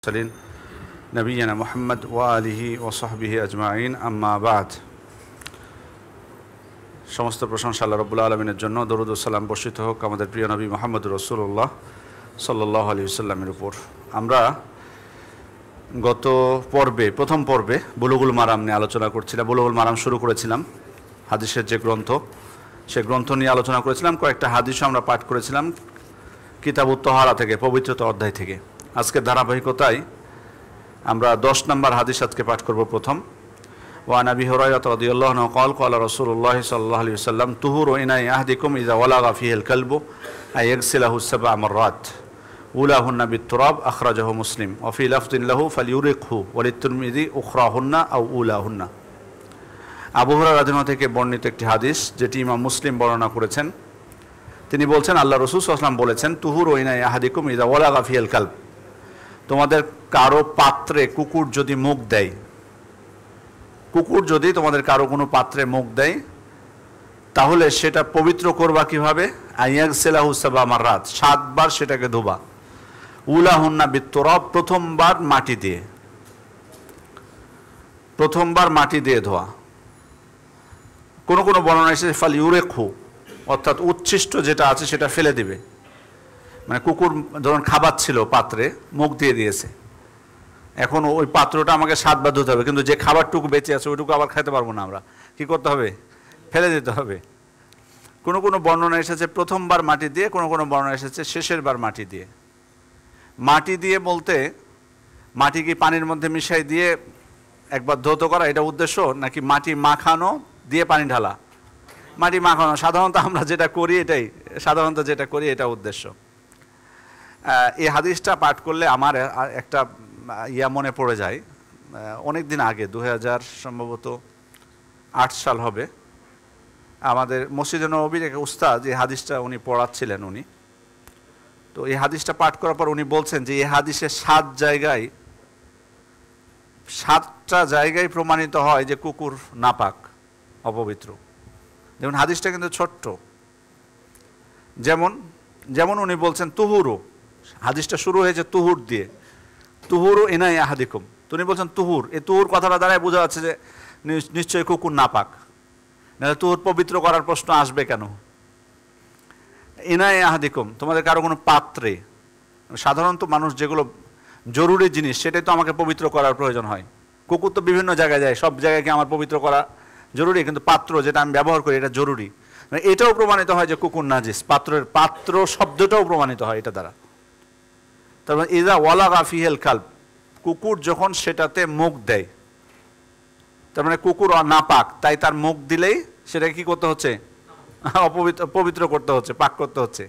Saline নবিয়্যিনা Muhammad ওয়া আলিহি ওয়া সাহবিহি আজমাইন আম্মা বাদ। সমস্ত প্রশংসা আল্লাহ রাব্বুল আলামিনের জন্য। দরুদ ও সালাম বর্ষিত হোক আমাদের প্রিয় নবী মুহাম্মদুর রাসূলুল্লাহ সাল্লাল্লাহু আলাইহি ওয়াসাল্লামের উপর। আমরা গত পর্বে, প্রথম পর্বে বুলুগুল মারাম নিয়ে আলোচনা করছিলাম। বুলুগুল মারাম শুরু করেছিলাম, হাদিসের যে গ্রন্থ, সে গ্রন্থ নিয়ে আলোচনা করেছিলাম। কয়েকটা হাদিসও আমরা পাঠ করেছিলাম কিতাবুত তাহারা থেকে, পবিত্রতা অধ্যায় থেকে। আজকের ধারাবাহিকতায় আমরা 10 নম্বর হাদিস আজকে পাঠ করব। প্রথম, ওয়ান আবি হুরায়রা রাদিয়াল্লাহু আনহু قال قال رسول الله صلى الله عليه وسلم طهور إناء أحدكم إذا ولغ فيه الكلب أن يغسله 7 مرات أولاهن بالتراب أخرجه مسلم وفي لفظ له فليرقه وللترمذي أخراهن أو أولاهن। আবু হুরায়রা রাদিয়াল্লাহু থেকে বর্ণিত একটি হাদিস, যেটি ইমাম মুসলিম বর্ণনা করেছেন। তিনি বলছেন, আল্লাহ রাসূল সাল্লাল্লাহু আলাইহি ওয়াসাল্লাম বলেছেন, তুহুর ইনাই আহাদিকুম ইযা ওয়ালাগা ফিল কালব, তোমাদের কারো পাত্রে কুকুর যদি মুখ দেয়, কুকুর যদি তোমাদের কারো কোনো পাত্রে মুখ দেয়, তাহলে সেটা পবিত্র করবা কিভাবে? আইয়াগসিলাহু 7 মাররাত, 7 বার সেটাকে ধোবা। উলাহুন্না বিত্তুরাব, প্রথমবার মাটি দিয়ে, প্রথমবার মাটি দিয়ে ধোয়া। কোন কোন বর্ণনা এসেছে ফাল ইউরেকহু, অর্থাৎ উচ্ছিষ্ট যেটা আছে সেটা ফেলে দিবে। মানে কুকুর ধরুন খাবার ছিল, পাত্রে মুখ দিয়ে দিয়েছে, এখন ওই পাত্রটা আমাকে 7 বার ধুতে হবে, কিন্তু যে খাবারটুকু বেঁচে আছে ওইটুকু আবার খেতে পারবো না আমরা, কি করতে হবে? ফেলে দিতে হবে। কোনো কোনো বর্ণনা এসেছে প্রথমবার মাটি দিয়ে, কোনো কোনো বর্ণনা এসেছে শেষের বার মাটি দিয়ে। মাটি দিয়ে বলতে মাটি কি পানির মধ্যে মিশাই দিয়ে একবার ধৌত করা, এটা উদ্দেশ্য, নাকি মাটি মাখানো দিয়ে পানি ঢালা? মাটি মাখানো সাধারণত আমরা যেটা করি, এটাই সাধারণত যেটা করি, এটা উদ্দেশ্য। এই হাদিসটা পাঠ করলে আমার একটা ইয়া মনে পড়ে যায়। অনেক দিন আগে, 2000 সম্ভবত 8 সাল হবে, আমাদের মসজিদে নববীর এক উস্তাদ এই হাদিসটা উনি পড়াচ্ছিলেন উনি। তো এই হাদিসটা পাঠ করার পর উনি বলছেন যে এই হাদিসে 7টা জায়গায় প্রমাণিত হয় যে কুকুর নাপাক, অপবিত্র। যেমন হাদিসটা কিন্তু ছোট্ট, যেমন উনি বলছেন তুহুরু, হাদিসটা শুরু হয়েছে তুহুর দিয়ে, তুহুরু ইনাই আহাদিকুম। উনি বলছেন তুহুর, এই তুহুর কথাটা দ্বারাই বোঝা যাচ্ছে যে নিশ্চয়ই কুকুর নাপাক, নাহলে তুহুর পবিত্র করার প্রশ্ন আসবে কেন? ইনাই আহাদিকুম, তোমাদের কারো কোনো পাত্রে, সাধারণত মানুষ যেগুলো জরুরি জিনিস সেটাই তো আমাকে পবিত্র করার প্রয়োজন হয়। কুকুর তো বিভিন্ন জায়গায় যায়, সব জায়গায় কি আমার পবিত্র করা জরুরি? কিন্তু পাত্র যেটা আমি ব্যবহার করি এটা জরুরি। মানে এটাও প্রমাণিত হয় যে কুকুর নাজিস, পাত্র শব্দটাও প্রমাণিত হয় এটা দ্বারা। তারপর ইযা ওয়ালাগা ফিহিল কালব, কুকুর যখন সেটাতে মুখ দেয়, তার মানে কুকুর নাপাক, তাই তার মুখ দিলেই সেটাকে কি করতে হচ্ছে? পবিত্র করতে হচ্ছে, পাক করতে হচ্ছে।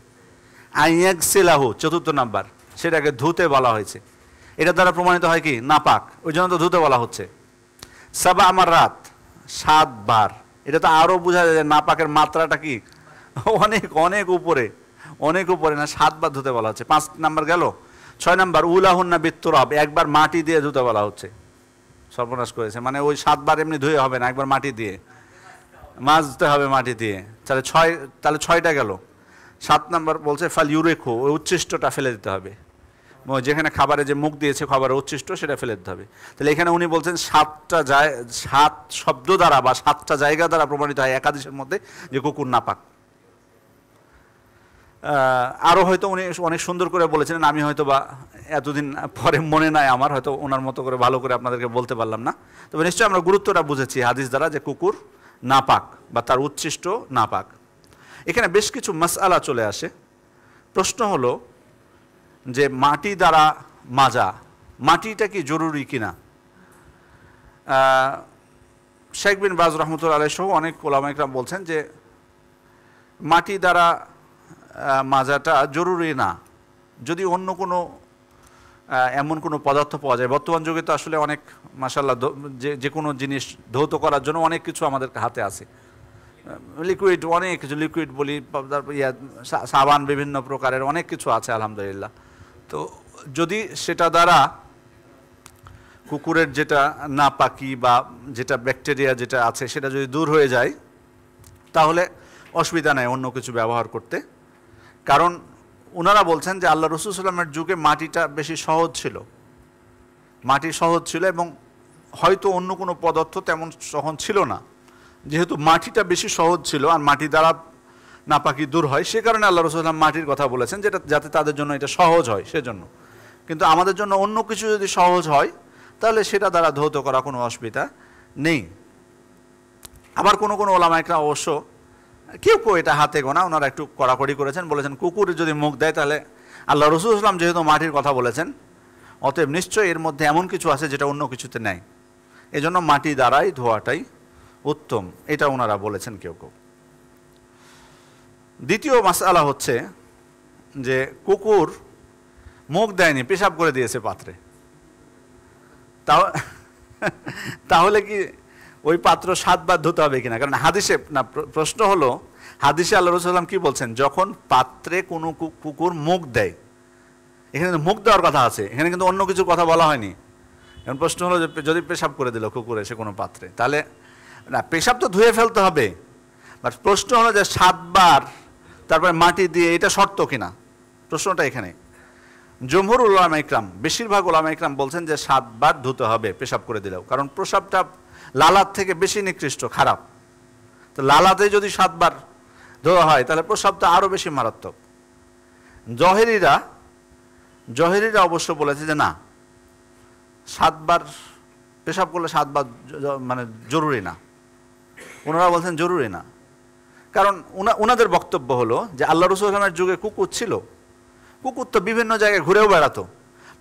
আইয়াগসিলাহু, 4 নাম্বার, সেটাকে ধুতে বলা হয়েছে। এটা দ্বারা প্রমাণিত হয় কি? নাপাক, ওই জন্য তো ধুতে বলা হচ্ছে। 7 মাররাত, 7 বার। এটা তো আরও বোঝা যায় যে নাপাকের মাত্রাটা কি অনেক অনেক উপরে, অনেক উপরে, না 7 বার ধুতে বলা হচ্ছে। 5 নাম্বার গেল। 6 নাম্বার উলাহুন্না বিত্তুরাব, একবার মাটি দিয়ে ধুতে বলা হচ্ছে। সর্বনাশ করেছে, মানে ওই 7 বার এমনি ধুয়ে হবে না, একবার মাটি দিয়ে মাজতে হবে, মাটি দিয়ে। তাহলে 6টা গেল। 7 নাম্বার বলছে ফাল ইউরেকহু, ওই উচ্ছিষ্টটা ফেলে দিতে হবে। যেখানে খাবারে যে মুখ দিয়েছে, খাবারের উচ্ছিষ্ট, সেটা ফেলে দিতে হবে। তাহলে এখানে উনি বলছেন 7 শব্দ দ্বারা বা 7টা জায়গা দ্বারা প্রমাণিত হয় এক হাদিসের মধ্যে যে কুকুর নাপাক। আরও হয়তো উনি অনেক সুন্দর করে বলেছিলেন, আমি হয়তো বা এতদিন পরে মনে নাই আমার, হয়তো ওনার মতো করে ভালো করে আপনাদেরকে বলতে পারলাম না। তবে নিশ্চয়ই আমরা গুরুত্বটা বুঝেছি হাদিস দ্বারা যে কুকুর নাপাক বা তার উচ্ছিষ্ট নাপাক। এখানে বেশ কিছু মাসআলা চলে আসে। প্রশ্ন হলো যে মাটি দ্বারা মাজা, মাটিটা কি জরুরি কিনা? শেখ বিন বাজ রহমতুল্লাহ আলাইহি সহ অনেক ওলামা ইকরাম বলছেন যে মাটি দ্বারা মাজাটা জরুরি না, যদি অন্য কোনো এমন কোনো পদার্থ পাওয়া যায়। বর্তমান যুগে তো আসলে অনেক মাশাআল্লাহ যে কোনো জিনিস ধৌত করার জন্য অনেক কিছু আমাদের হাতে আছে, লিকুইড, অনেক কিছু লিকুইড বলি, সাবান, বিভিন্ন প্রকারের অনেক কিছু আছে আলহামদুলিল্লাহ। তো যদি সেটা দ্বারা কুকুরের যেটা নাপাকি বা যেটা ব্যাকটেরিয়া যেটা আছে সেটা যদি দূর হয়ে যায়, তাহলে অসুবিধা নেই অন্য কিছু ব্যবহার করতে। কারণ ওনারা বলছেন যে আল্লাহ রাসূল সাল্লাল্লাহু আলাইহি ওয়াসাল্লামের যুগে মাটিটা বেশি সহজ ছিল, মাটি সহজ ছিল এবং হয়তো অন্য কোনো পদার্থ তেমন সহজ ছিল না। যেহেতু মাটিটা বেশি সহজ ছিল আর মাটি দ্বারা নাপাকি দূর হয়, সে কারণে আল্লাহ রাসূল সাল্লাল্লাহু আলাইহি ওয়াসাল্লাম মাটির কথা বলেছেন, যেটা যাতে তাদের জন্য এটা সহজ হয় সেজন্য। কিন্তু আমাদের জন্য অন্য কিছু যদি সহজ হয় তাহলে সেটা দ্বারা ধৌত করা কোনো অসুবিধা নেই। আবার কোনো কোনো ওলামা ইকরাম অবশ্য কেউ কেউ এটা হাতে গোনা, ওনারা একটু কড়াকড়ি করেছেন, বলেছেন কুকুর যদি মুখ দেয় তাহলে আল্লাহ রাসূল সাল্লাল্লাহু আলাইহি ওয়াসাল্লাম যেহেতু মাটির কথা বলেছেন, অতএব নিশ্চয়ই এর মধ্যে এমন কিছু আছে যেটা অন্য কিছুতে নেই, এজন্য মাটি দ্বারাই ধোয়াটাই উত্তম, এটা ওনারা বলেছেন কেউ কেউ। দ্বিতীয় মাসআলা হচ্ছে যে কুকুর মুখ দেয়নি, পেশাব করে দিয়েছে পাত্রে, তাহলে কি ওই পাত্র 7 বার ধুতে হবে কিনা? কারণ হাদিসে না, প্রশ্ন হলো হাদিসে আল্লাহ রাসূল সাল্লাল্লাহু আলাইহি ওয়াসাল্লাম কি বলছেন, যখন পাত্রে কোনো কুকুর মুখ দেয়, এখানে কিন্তু মুখ দেওয়ার কথা আছে, এখানে কিন্তু অন্য কিছুর কথা বলা হয়নি। এখন প্রশ্ন হলো যে যদি পেশাব করে দিল কুকুর এসে কোনো পাত্রে, তাহলে না, পেশাব তো ধুয়ে ফেলতে হবে, বাট প্রশ্ন হলো যে 7 বার তারপরে মাটি দিয়ে, এটা শর্ত কিনা, প্রশ্নটা এখানে। জমহুর উলামা ইকরাম, বেশিরভাগ উলামা ইকরাম বলছেন যে 7 বার ধুতে হবে পেশাব করে দিলেও, কারণ প্রসাবটা লালার থেকে বেশি নিকৃষ্ট, খারাপ। তো লালাতে যদি 7 বার ধোয়া হয় তাহলে প্রসাবটা আরও বেশি মারাত্মক। জহেরিরা অবশ্য বলেছে যে না, 7 বার পেশাব করলে 7 বার মানে জরুরি না, ওনারা বলছেন জরুরি না। কারণ ওনাদের বক্তব্য হলো যে আল্লাহ রাসূল সাল্লাল্লাহু আলাইহি ওয়াসাল্লামের যুগে কুকুর ছিল, কুকুর তো বিভিন্ন জায়গায় ঘুরেও বেড়াতো,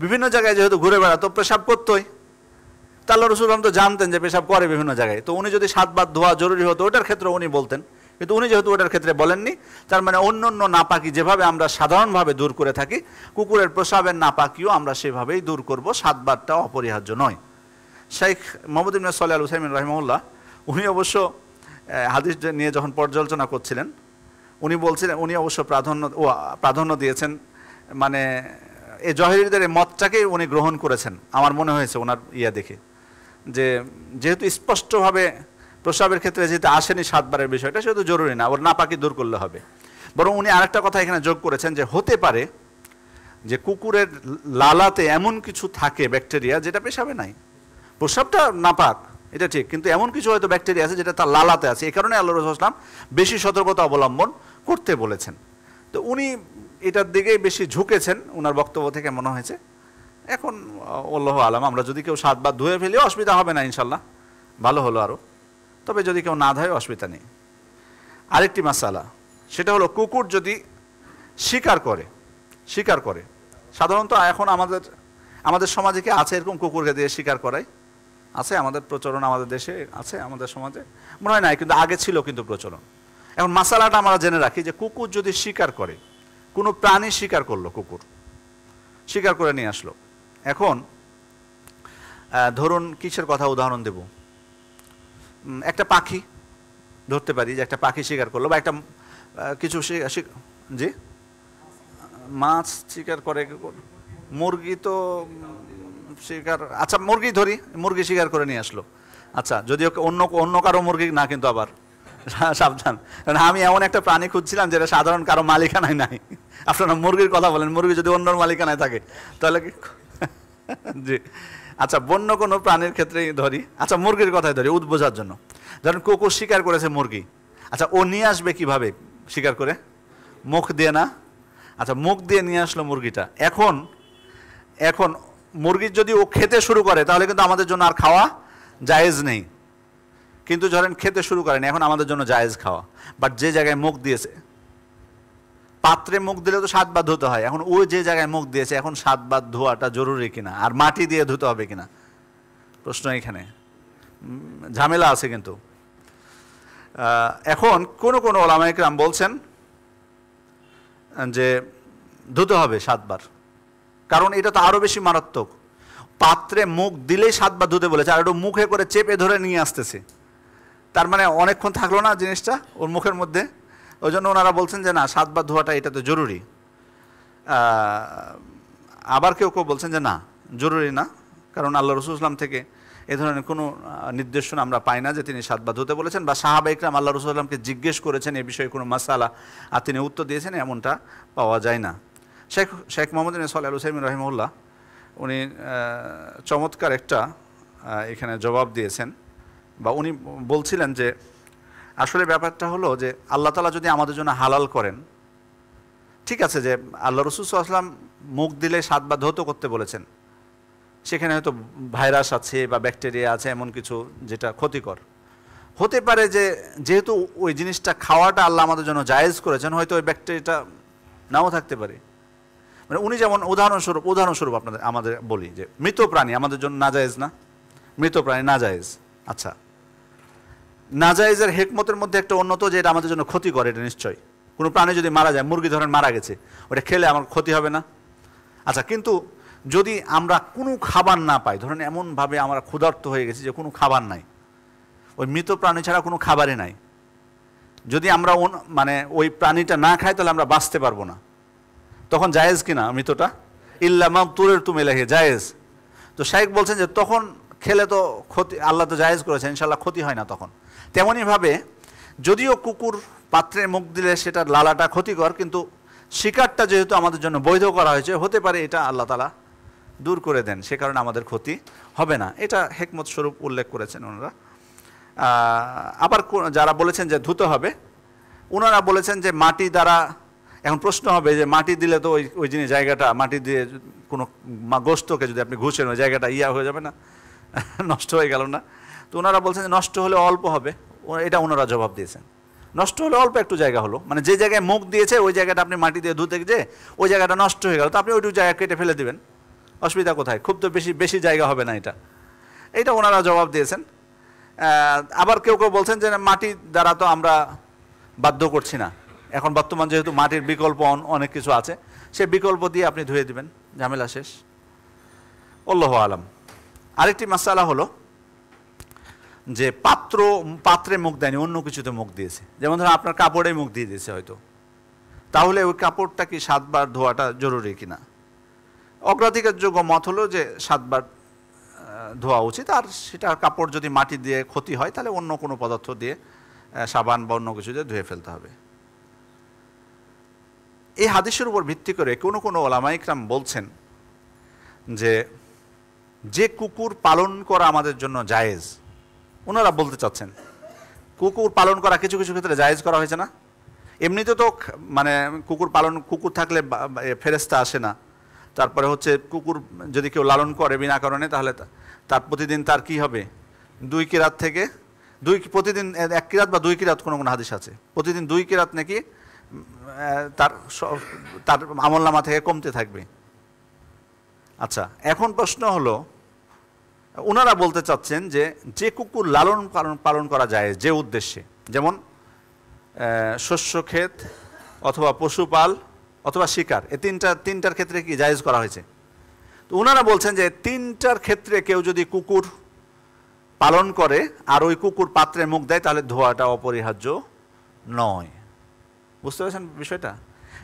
বিভিন্ন জায়গায় যেহেতু ঘুরে বেড়াতো পেশাব করতোই, তা আল্লাহ রাসূল তো জানতেন যে পেশাব করে বিভিন্ন জায়গায়, তো উনি যদি 7 বার ধোয়া জরুরি হতো ওটার ক্ষেত্রে উনি বলতেন, কিন্তু উনি যেহেতু ওটার ক্ষেত্রে বলেননি, তার মানে অন্য অন্য নাপাকি যেভাবে আমরা সাধারণভাবে দূর করে থাকি, কুকুরের প্রসাবের নাপাকিও আমরা সেভাবেই দূর করব, 7 বারটা অপরিহার্য নয়। শেখ মুহাম্মদ ইবনে সালেহ আল উসাইমিন রাহিমাহুল্লাহ, উনি অবশ্য হাদিস নিয়ে যখন পর্যালোচনা করছিলেন, উনি অবশ্য প্রাধান্য দিয়েছেন, মানে এই জহেরিদের এই মতটাকেই উনি গ্রহণ করেছেন আমার মনে হয়েছে ওনার দেখে, যে যেহেতু স্পষ্টভাবে প্রসাবের ক্ষেত্রে যেহেতু আসেনি 7 বারের বিষয়টা, সেহেতু জরুরি না, ওর নাপাকি দূর করলে হবে। বরং উনি আরেকটা কথা এখানে যোগ করেছেন যে হতে পারে যে কুকুরের লালাতে এমন কিছু থাকে ব্যাকটেরিয়া যেটা পেশাবে নাই, প্রসাবটা নাপাক এটা ঠিক, কিন্তু এমন কিছু হয়তো ব্যাকটেরিয়া আছে যেটা তার লালাতে আছে, এই কারণে আল্লাহ রাসূল সাল্লাল্লাহু আলাইহি ওয়াসাল্লাম বেশি সতর্কতা অবলম্বন করতে বলেছেন। তো উনি এটার দিকেই বেশি ঝুঁকেছেন, ওনার বক্তব্য থেকে মনে হয়েছে। এখন আল্লাহু আলাম, আমরা যদি কেউ 7 বার ধুয়ে ফেলি অসুবিধা হবে না ইনশাল্লাহ, ভালো হলো আরও। তবে যদি কেউ না ধোয় অসুবিধা নেই। আরেকটি মাসালা, সেটা হলো কুকুর যদি শিকার করে, সাধারণত এখন আমাদের সমাজে কি আছে এরকম কুকুরকে দিয়ে শিকার করায়? আছে আমাদের প্রচলন, আমাদের দেশে আছে, আমাদের সমাজে মনে হয় নাই, কিন্তু আগে ছিল কিন্তু প্রচলন। এখন মাসালাটা আমরা জেনে রাখি যে কুকুর যদি শিকার করে, কোনো প্রাণী শিকার করলো, কুকুর শিকার করে নিয়ে আসলো, এখন ধরুন কিসের কথা উদাহরণ দেব, একটা পাখি ধরতে পারি যে একটা পাখি শিকার করলো, বা একটা কিছু জি মাছ শিকার করে, মুরগি তো শিকার, আচ্ছা মুরগি ধরি, মুরগি শিকার করে নিয়ে আসলো, আচ্ছা যদিও অন্য কারো মুরগি না, কিন্তু আবার সাবধান, কারণ আমি এমন একটা প্রাণী খুঁজছিলাম যেটা সাধারণ কারো মালিকানায় নাই। আপনারা মুরগির কথা বলেন, মুরগি যদি অন্যর মালিকানায় থাকে তাহলে কি জি, আচ্ছা বন্য কোনো প্রাণীর ক্ষেত্রেই ধরি, আচ্ছা মুরগির কথাই ধরি বোঝার জন্য। ধরেন কুকুর শিকার করেছে মুরগি, আচ্ছা ও নিয়ে আসবে কিভাবে শিকার করে? মুখ দিয়ে না? আচ্ছা মুখ দিয়ে নিয়ে আসলো মুরগিটা, এখন মুরগির যদি ও খেতে শুরু করে তাহলে কিন্তু আমাদের জন্য আর খাওয়া জায়েজ নেই, কিন্তু ধরেন খেতে শুরু করেনি, এখন আমাদের জন্য জায়েজ খাওয়া। বাট যে জায়গায় মুখ দিয়েছে, পাত্রে মুখ দিলে তো 7 বার ধুতে হয়, এখন ও যে জায়গায় মুখ দিয়েছে এখন 7 বার ধোয়াটা জরুরি কিনা, আর মাটি দিয়ে ধুতে হবে কিনা, প্রশ্ন এখানে ঝামেলা আছে। কিন্তু এখন কোন ওলামা ইকরাম বলছেন যে ধুতে হবে 7 বার, কারণ এটা তো আরো বেশি মারাত্মক, পাত্রে মুখ দিলেই 7 বার ধুতে বলেছে, আর একটু মুখে করে চেপে ধরে নিয়ে আসতেছে, তার মানে অনেকক্ষণ থাকলো না জিনিসটা ওর মুখের মধ্যে, ওই জন্য ওনারা বলছেন যে না 7 বার ধোয়াটা এটা তো জরুরি। আবার কেউ বলছেন যে না জরুরি না, কারণ আল্লাহ রাসূল সাল্লাল্লাহু আলাইহি ওয়াসাল্লাম থেকে এ ধরনের কোনো নির্দেশনা আমরা পাই না যে তিনি 7 বার ধুতে বলেছেন, বা সাহাবা ইকরাম আল্লাহ রাসূল সাল্লাল্লাহু আলাইহি ওয়াসাল্লামকে জিজ্ঞেস করেছেন এ বিষয়ে কোনো মাসালা আর তিনি উত্তর দিয়েছেন, এমনটা পাওয়া যায় না। শেখ মুহাম্মদ ইবনে সালেহ আল উসাইমিন রাহিমাহুল্লাহ উনি চমৎকার একটা এখানে জবাব দিয়েছেন, বা উনি বলছিলেন যে আসলে ব্যাপারটা হলো যে আল্লাহ তাআলা যদি আমাদের জন্য হালাল করেন, ঠিক আছে যে আল্লাহ রাসূল সাল্লাল্লাহু আলাইহি ওয়াসাল্লাম মুখ দিলে 7 বার ধৌত করতে বলেছেন, সেখানে হয়তো ভাইরাস আছে বা ব্যাকটেরিয়া আছে এমন কিছু যেটা ক্ষতিকর হতে পারে, যে যেহেতু ওই জিনিসটা খাওয়াটা আল্লাহ আমাদের জন্য জায়েজ করেছেন, হয়তো ওই ব্যাকটেরিয়াটা নাও থাকতে পারে। মানে উনি যেমন উদাহরণস্বরূপ আপনাদের আমাদের বলি যে মৃত প্রাণী আমাদের জন্য নাজায়েজ না, মৃত প্রাণী নাজায়েজ। আচ্ছা, নাজায়েজের হেকমতের মধ্যে একটা অন্যত যে এটা আমাদের জন্য ক্ষতি করে, এটা নিশ্চয়ই। কোনো প্রাণী যদি মারা যায়, মুরগি ধরেন মারা গেছে, ওটা খেলে আমার ক্ষতি হবে না? আচ্ছা, কিন্তু যদি আমরা কোনো খাবার না পাই, ধরেন এমনভাবে আমরা ক্ষুধার্ত হয়ে গেছি যে কোনো খাবার নাই, ওই মৃত প্রাণী ছাড়া কোনো খাবারই নাই, যদি আমরা মানে ওই প্রাণীটা না খাই তাহলে আমরা বাঁচতে পারবো না, তখন জায়েজ কিনা মৃতটা? ইল্লা মাগতুরের তুম ইলাইহি, জায়েজ। তো শাইখ বলছেন যে তখন খেলে তো ক্ষতি, আল্লাহ তো জায়েজ করেছেন, ইনশাআল্লাহ ক্ষতি হয় না তখন। তেমনইভাবে যদিও কুকুর পাত্রে মুখ দিলে সেটা লালাটা ক্ষতিকর, কিন্তু শিকারটা যেহেতু আমাদের জন্য বৈধ করা হয়েছে, হতে পারে এটা আল্লাহ তাআলা দূর করে দেন, সে কারণে আমাদের ক্ষতি হবে না, এটা হেকমত স্বরূপ উল্লেখ করেছেন ওনারা। আবার যারা বলেছেন যে ধুতে হবে, ওনারা বলেছেন যে মাটি দ্বারা, এখন প্রশ্ন হবে যে মাটি দিলে তো ওই জিনিস জায়গাটা মাটি দিয়ে কোনো গোস্তকে যদি আপনি ঘুষেন ওই জায়গাটা হয়ে যাবে না, নষ্ট হয়ে গেল না? তো ওনারা বলছেন যে নষ্ট হলে অল্প হবে, এটা ওনারা জবাব দিয়েছেন, নষ্ট হলে অল্প একটু জায়গা হলো, মানে যে জায়গায় মুখ দিয়েছে ওই জায়গাটা আপনি মাটি দিয়ে ধুতে গিয়ে ওই জায়গাটা নষ্ট হয়ে গেল, তো আপনি ওইটুকু জায়গা কেটে ফেলে দিবেন, অসুবিধা কোথায়? খুব তো বেশি জায়গা হবে না, এটা ওনারা জবাব দিয়েছেন। আবার কেউ কেউ বলছেন যে মাটি দ্বারা তো আমরা বাধ্য করছি না, এখন বর্তমান যেহেতু মাটির বিকল্প অনেক কিছু আছে, সে বিকল্প দিয়ে আপনি ধুয়ে দিবেন, ঝামেলা শেষ। আল্লাহু আলাম। আরেকটি মাসআলা হলো যে পাত্রে মুখ দেয়নি, অন্য কিছুতে মুখ দিয়েছে, যেমন ধরুন আপনার কাপড়ে মুখ দিয়ে দিয়েছে হয়তো, তাহলে ওই কাপড়টা কি 7 বার ধোয়াটা জরুরি কিনা? অগ্রাধিকারযোগ্য মত হলো যে 7 বার ধোয়া উচিত, আর সেটা কাপড় যদি মাটি দিয়ে ক্ষতি হয় তাহলে অন্য কোনো পদার্থ দিয়ে, সাবান বা অন্য কিছু দিয়ে ধুয়ে ফেলতে হবে। এই হাদিসের উপর ভিত্তি করে কোনো ওলামা ইকরাম বলছেন যে কুকুর পালন করা আমাদের জন্য জায়েজ, ওনারা বলতে চাচ্ছেন কুকুর পালন করা কিছু কিছু ক্ষেত্রে জায়েজ করা হয়েছে না? এমনিতে তো মানে কুকুর থাকলে ফেরেশতা আসে না, তারপরে হচ্ছে কুকুর যদি কেউ লালন করে বিনা কারণে, তাহলে তার প্রতিদিন তার কি হবে? 2 কিরাত থেকে প্রতিদিন 1 কিরাত বা 2 কিরাত, কোনো হাদিস আছে প্রতিদিন 2 কিরাত নাকি তার আমলনামা থেকে কমতে থাকবে। আচ্ছা, এখন প্রশ্ন হলো, ওনারা বলতে চাচ্ছেন যে কুকুর লালন পালন করা যায় যে উদ্দেশ্যে, যেমন শস্য ক্ষেত অথবা পশুপাল অথবা শিকার, এই তিনটার ক্ষেত্রে কি জায়েজ করা হয়েছে? তো ওনারা বলছেন যে 3টার ক্ষেত্রে কেউ যদি কুকুর পালন করে আর ওই কুকুর পাত্রে মুখ দেয়, তাহলে ধোয়াটা অপরিহার্য নয়। বুঝতে পারছেন বিষয়টা?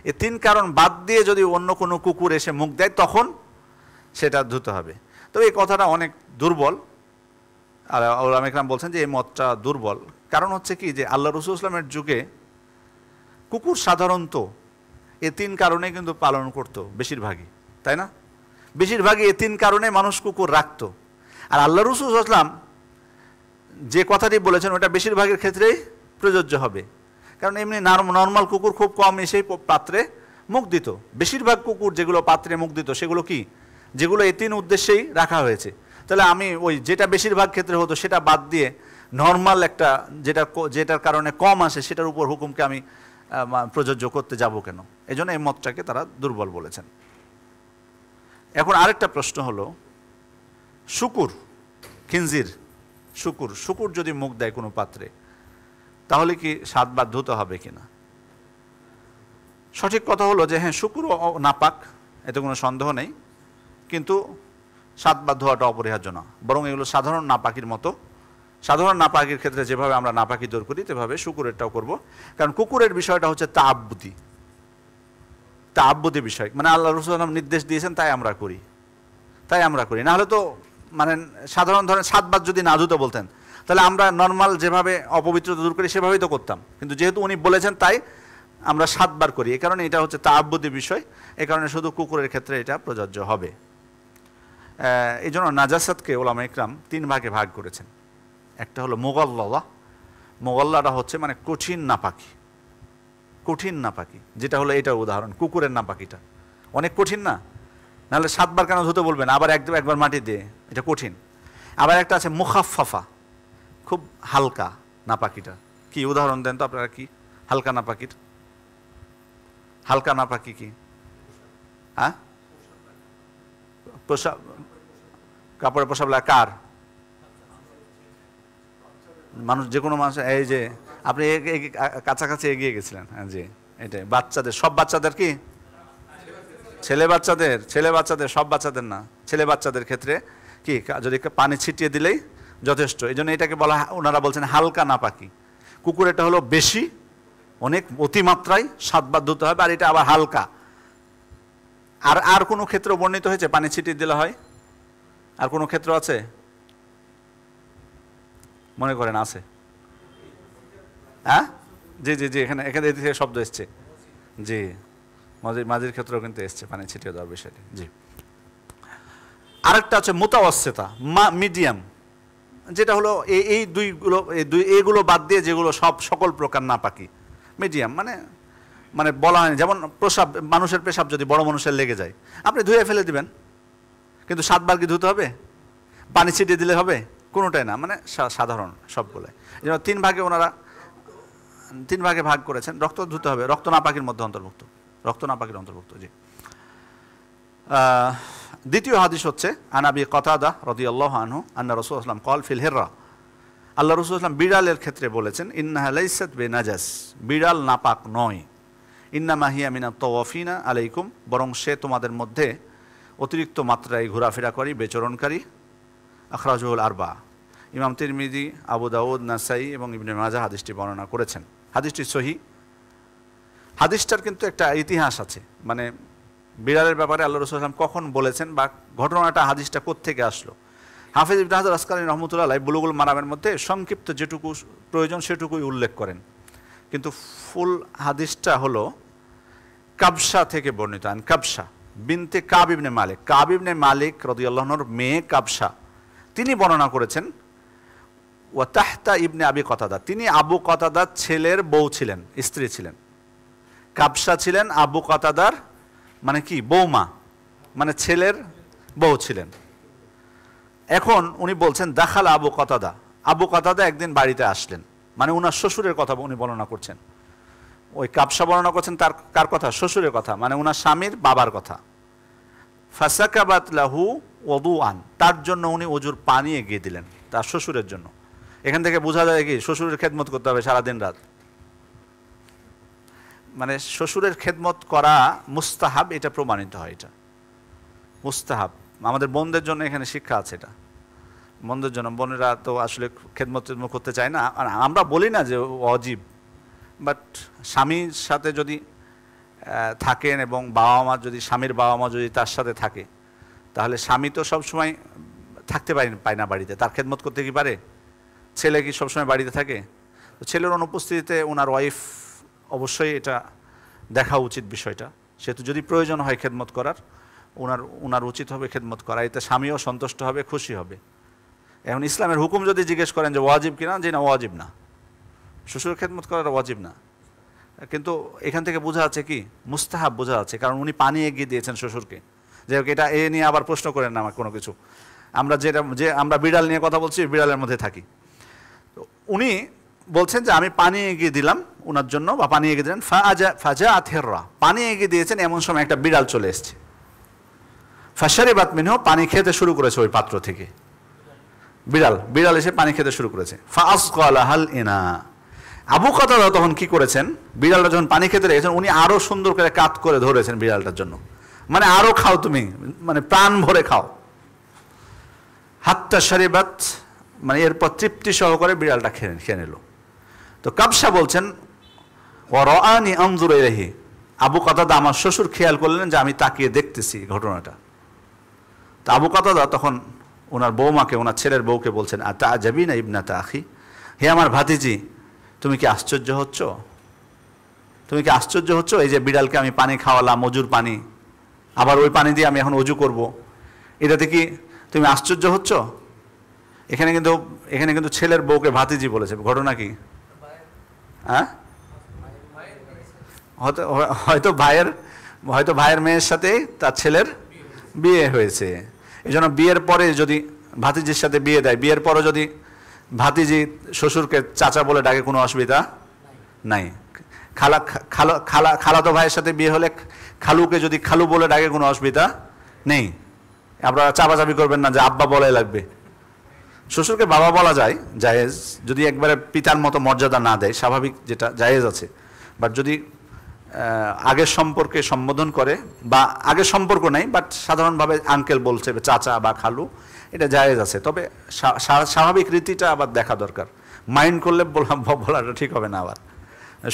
এই 3 কারণ বাদ দিয়ে যদি অন্য কোনো কুকুর এসে মুখ দেয়, তখন সেটা ধুতে হবে। তবে এই কথাটা অনেক দুর্বল, আর ওলামা ইকরাম বলছেন যে এই মতটা দুর্বল। কারণ হচ্ছে কি, যে আল্লাহ রাসূল সাল্লাল্লাহু আলাইহি ওয়াসাল্লামের যুগে কুকুর সাধারণত এই 3 কারণে কিন্তু পালন করতো বেশিরভাগই, তাই না? বেশিরভাগই এই 3 কারণে মানুষ কুকুর রাখতো। আর আল্লাহ রাসূল সাল্লাল্লাহু আলাইহি ওয়াসাল্লাম যে কথাটি বলেছেন ওটা বেশিরভাগের ক্ষেত্রেই প্রযোজ্য হবে, কারণ এমনি নর্মাল কুকুর খুব কম এসেই পাত্রে মুখ দিত। বেশিরভাগ কুকুর যেগুলো পাত্রে মুখ দিত সেগুলো কি, যেগুলো এই 3 উদ্দেশ্যেই রাখা হয়েছে। তাহলে আমি ওই যেটা বেশিরভাগ ক্ষেত্রে হতো সেটা বাদ দিয়ে নর্মাল একটা যেটার কারণে কম আসে সেটার উপর হুকুমকে আমি প্রযোজ্য করতে যাব কেন? এই জন্য এই মতটাকে তারা দুর্বল বলেছেন। এখন আরেকটা প্রশ্ন হলো, শুকুর যদি মুখ দেয় কোনো পাত্রে, তাহলে কি 7 বার ধুতে হবে কিনা? সঠিক কথা হলো যে হ্যাঁ, শুকুরও নাপাক, এতে কোনো সন্দেহ নেই, কিন্তু 7 বার ধোয়াটা অপরিহার্য না, বরং এগুলো সাধারণ নাপাকির মতো। সাধারণ নাপাকির ক্ষেত্রে যেভাবে আমরা নাপাকি দূর করি তেভাবে শুকুরেরটাও করব, কারণ কুকুরের বিষয়টা হচ্ছে তাআব্বুদি বিষয়, মানে আল্লাহ রাসূল সাল্লাল্লাহু আলাইহি ওয়াসাল্লাম নির্দেশ দিয়েছেন তাই আমরা করি, না হলে তো মানে সাধারণ ধরেন 7 বার যদি না ধুতে বলতেন তাহলে আমরা নর্মাল যেভাবে অপবিত্রতা দূর করি সেভাবেই তো করতাম, কিন্তু যেহেতু উনি বলেছেন তাই আমরা 7 বার করি। এই কারণে এটা হচ্ছে তাআব্বুদি বিষয়, এই কারণে শুধু কুকুরের ক্ষেত্রে এটা প্রযোজ্য হবে। এই জন্য নাজাসাতকে ওলামা ইকরাম 3 ভাগে ভাগ করেছেন। একটা হলো মুগাল্লাদা, মুগাল্লাদা হচ্ছে মানে কঠিন নাপাকি, কঠিন নাপাকি, যেটা হলো এটা উদাহরণ কুকুরের নাপাকিটা অনেক কঠিন না, নাহলে 7 বার কেন ধুতে বলবেন, আবার একবার মাটি দিয়ে, এটা কঠিন। আবার একটা আছে মুখাফফাফা, খুব হালকা নাপাকিটা, কি উদাহরণ দেন তো আপনারা, কি হালকা নাপাকির, হালকা নাপাকি কি? হ্যাঁ, পোশাক, কাপড়ে পোশাক লাগে কার? মানুষ, যে কোনো মানুষ। এই যে আপনি কাছাকাছি এগিয়ে গেছিলেন, হ্যাঁ জি, এটাই বাচ্চাদের, সব বাচ্চাদের, কি ছেলে বাচ্চাদের, ছেলে বাচ্চাদের, সব বাচ্চাদের না, ছেলে বাচ্চাদের ক্ষেত্রে কি যদি পানি ছিটিয়ে দিলেই যথেষ্ট। এই জন্য এটাকে বলা, ওনারা বলছেন হালকা নাপাকি। কুকুর এটা হলো বেশি, অনেক অতিমাত্রায় 7 বার ধুতে হবে, আর এটা আবার হালকা। আর কোনো ক্ষেত্র বর্ণিত হয়েছে পানি ছিটিয়ে দিলে হয়? আর কোনো ক্ষেত্র আছে মনে করেন? আছে? হ্যাঁ জি জি জি, এখানে থেকে শব্দ এসছে, জি মাঝির ক্ষেত্রেও কিন্তু এসছে পানি ছিটিয়ে দেওয়ার বিষয়টি। জি, আরেকটা আছে মুতাওয়াসসিতা, মিডিয়াম, যেটা হলো এই এইগুলো বাদ দিয়ে যেগুলো সকল প্রকার নাপাকি, মিডিয়াম, মানে বলা হয়নি। যেমন প্রসাব, মানুষের পেশাব যদি বড় মানুষের লেগে যায়, আপনি ধুয়ে ফেলে দিবেন, কিন্তু 7 বার কি ধুতে হবে? পানি ছিটিয়ে দিলে হবে? কোনোটাই না, মানে সাধারণ সবগুলো। যেমন 3 ভাগে ওনারা 3 ভাগে ভাগ করেছেন। রক্ত ধুতে হবে, রক্ত নাপাকির মধ্যে অন্তর্ভুক্ত, রক্ত নাপাকির অন্তর্ভুক্ত। জি, দ্বিতীয় হাদিস হচ্ছে আন আবি কতাদা রাদিয়াল্লাহু আনহু আন্না রাসূলুল্লাহ সাল্লাল্লাহু আলাইহি ওয়াসাল্লাম ক্বাল ফিল হিররা, আল্লাহ রাসূল সাল্লাল্লাহু আলাইহি ওয়াসাল্লাম বিড়ালের ক্ষেত্রে বলেছেন, ইন্নাহা লাইসাত বিনাজাস, বিড়াল নাপাক নয়, ইন্নামা হিয়া মিনাত তাওয়াফিনা আলাইকুম, বরং সে তোমাদের মধ্যে অতিরিক্ত মাত্রায় ঘোরাফেরা করি, বেচরণকারী। আখরাজুল আরবা, ইমাম তিরমিজি, আবু দাউদ, নাসাই এবং ইবনে মাজাহ হাদিসটি বর্ণনা করেছেন। হাদিসটি সহিহ। হাদিসটার কিন্তু একটা ইতিহাস আছে, মানে বিড়ালের ব্যাপারে আল্লাহ রাসূল সাল্লাল্লাহু আলাইহি ওয়াসাল্লাম কখন বলেছেন বা ঘটনাটা, হাদিসটা কোত্থেকে আসলো। হাফেজ ইবনে হাজার আসকালানী রাহমাতুল্লাহ আলাইহি বুলুগুল মারামের মধ্যে সংক্ষিপ্ত যেটুকু প্রয়োজন সেটুকুই উল্লেখ করেন, কিন্তু ফুল হাদিসটা হলো কাবসা থেকে বর্ণিত। আন কাবসা বিনতে কাব ইবনে মালিক, কাব ইবনে মালিক রাদিয়াল্লাহু আনহুর মেয়ে কাবসা, তিনি বর্ণনা করেছেন, ওয়া তাহতা ইবনে আবি কতাদা, তিনি আবু কতাদার ছেলের বউ ছিলেন, স্ত্রী ছিলেন। কাবসা ছিলেন আবু কতাদার মানে কি বৌমা, মানে ছেলের বউ ছিলেন। এখন উনি বলছেন দাখাল আবু কতাদা, আবু কতাদা একদিন বাড়িতে আসলেন, মানে উনার শ্বশুরের কথা উনি বর্ণনা করছেন। ওই কাবসা বর্ণনা করছেন তার কার কথা? শ্বশুরের কথা, মানে উনার স্বামীর বাবার কথা। ফাসাকাবাত লাহু ওযুআন, তার জন্য উনি ওযুর পানি এগিয়ে দিলেন তার শ্বশুরের জন্য। এখান থেকে বোঝা যায় কি শ্বশুরের খেদমত করতে হবে সারাদিন রাত, মানে শ্বশুরের খেদমত করা মুস্তাহাব, এটা প্রমাণিত হয়, এটা মুস্তাহাব। আমাদের বোনদের জন্য এখানে শিক্ষা আছে, এটা বোনদের জন্য। বোনেরা তো আসলে খেদমত করতে চায় না, আমরা বলি না যে ওয়াজিব, বাট স্বামীর সাথে যদি থাকেন এবং বাবা মা যদি, স্বামীর বাবা মা যদি তার সাথে থাকে, তাহলে স্বামী তো সবসময় থাকতে পায় না বাড়িতে, তার খেদমত করতে কি পারে? ছেলে কি সবসময় বাড়িতে থাকে? তো ছেলের অনুপস্থিতিতে ওনার ওয়াইফ অবশ্যই এটা দেখা উচিত বিষয়টা, সেহেতু যদি প্রয়োজন হয় খেদমত করার, ওনার উচিত হবে খেদমত করা, এতে স্বামীও সন্তুষ্ট হবে, খুশি হবে। এখন ইসলামের হুকুম যদি জিজ্ঞেস করেন যে ওয়াজিব কিনা, যে না ওয়াজিব না, শ্বশুর খেদমত করার ওয়াজিব না, কিন্তু এখান থেকে বোঝা আছে কি মুস্তাহাব বোঝা আছে, কারণ উনি পানি এগিয়ে দিয়েছেন শ্বশুরকে। যে এটা এ নিয়ে আবার প্রশ্ন করেন না আমার কোনো কিছু, আমরা আমরা বিড়াল নিয়ে কথা বলছি, বিড়ালের মধ্যে থাকি। তো উনি বলছেন যে আমি পানি এগিয়ে দিলাম ওনার জন্য, বা পানি এগিয়ে দিলেন, ফাজা আথেররা, পানি এগিয়ে দিয়েছেন, এমন সময় একটা বিড়াল চলে এসছে। ফাশারিবাত মিনহু, পানি খেতে শুরু করেছে ওই পাত্র থেকে, বিড়াল এসে পানি খেতে শুরু করেছে। ফাআসকালাহাল ইনা, আবু কতাদা তখন কি করেছেন, বিড়ালটা যখন পানি খেতে লেগেছেন, উনি আরো সুন্দর করে কাত করে ধরেছেন বিড়ালটার জন্য, মানে আরো খাও তুমি, মানে প্রাণ ভরে খাও। হাত্তা শারিবাত, মানে এরপর তৃপ্তি সহকারে বিড়ালটা খেয়ে নিল। তো কাবসা বলছেন, ওয়ারাআনি আনজুরু ইলাইহি, আবু কতাদা আমার শ্বশুর খেয়াল করলেন যে আমি তাকিয়ে দেখতেছি ঘটনাটা। তো আবু কতাদা তখন ওনার বৌমাকে, ওনার ছেলের বউকে বলছেন, আতাআজাবিনা ইবনাতা আখি, হে আমার ভাতিজি, তুমি কি আশ্চর্য হচ্ছ? তুমি কি আশ্চর্য হচ্ছ? এই যে বিড়ালকে আমি পানি খাওয়ালাম, অজুর পানি, আবার ওই পানি দিয়ে আমি এখন অজু করব, এটাতে কি তুমি আশ্চর্য হচ্ছ। এখানে কিন্তু ছেলের বউকে ভাতিজি বলেছে, ঘটনা কি? হ্যাঁ, হয়তো ভাইয়ের মেয়ের সাথে তার ছেলের বিয়ে হয়েছে। এই জন্য বিয়ের পরে যদি ভাতিজির সাথে বিয়ে দেয়, বিয়ের পরে যদি ভাতিজি শ্বশুরকে চাচা বলে ডাকে, কোনো অসুবিধা নাই। খালাতো ভাইয়ের সাথে বিয়ে হলে খালুকে যদি খালু বলে ডাকে, কোনো অসুবিধা নেই। আপনারা চাপাচাপি করবেন না যে আব্বা বলাই লাগবে। শ্বশুরকে বাবা বলা যায়, জায়েজ, যদি একবারে পিতার মতো মর্যাদা না দেয়, স্বাভাবিক, যেটা জায়েজ আছে। বাট যদি আগের সম্পর্কে সম্বোধন করে, বা আগের সম্পর্ক নাই বাট সাধারণভাবে আঙ্কেল বলছে, চাচা বা খালু, এটা জায়েজ আছে। তবে স্বাভাবিক রীতিটা আবার দেখা দরকার। মাইন্ড করলে বলাটা ঠিক হবে না। আবার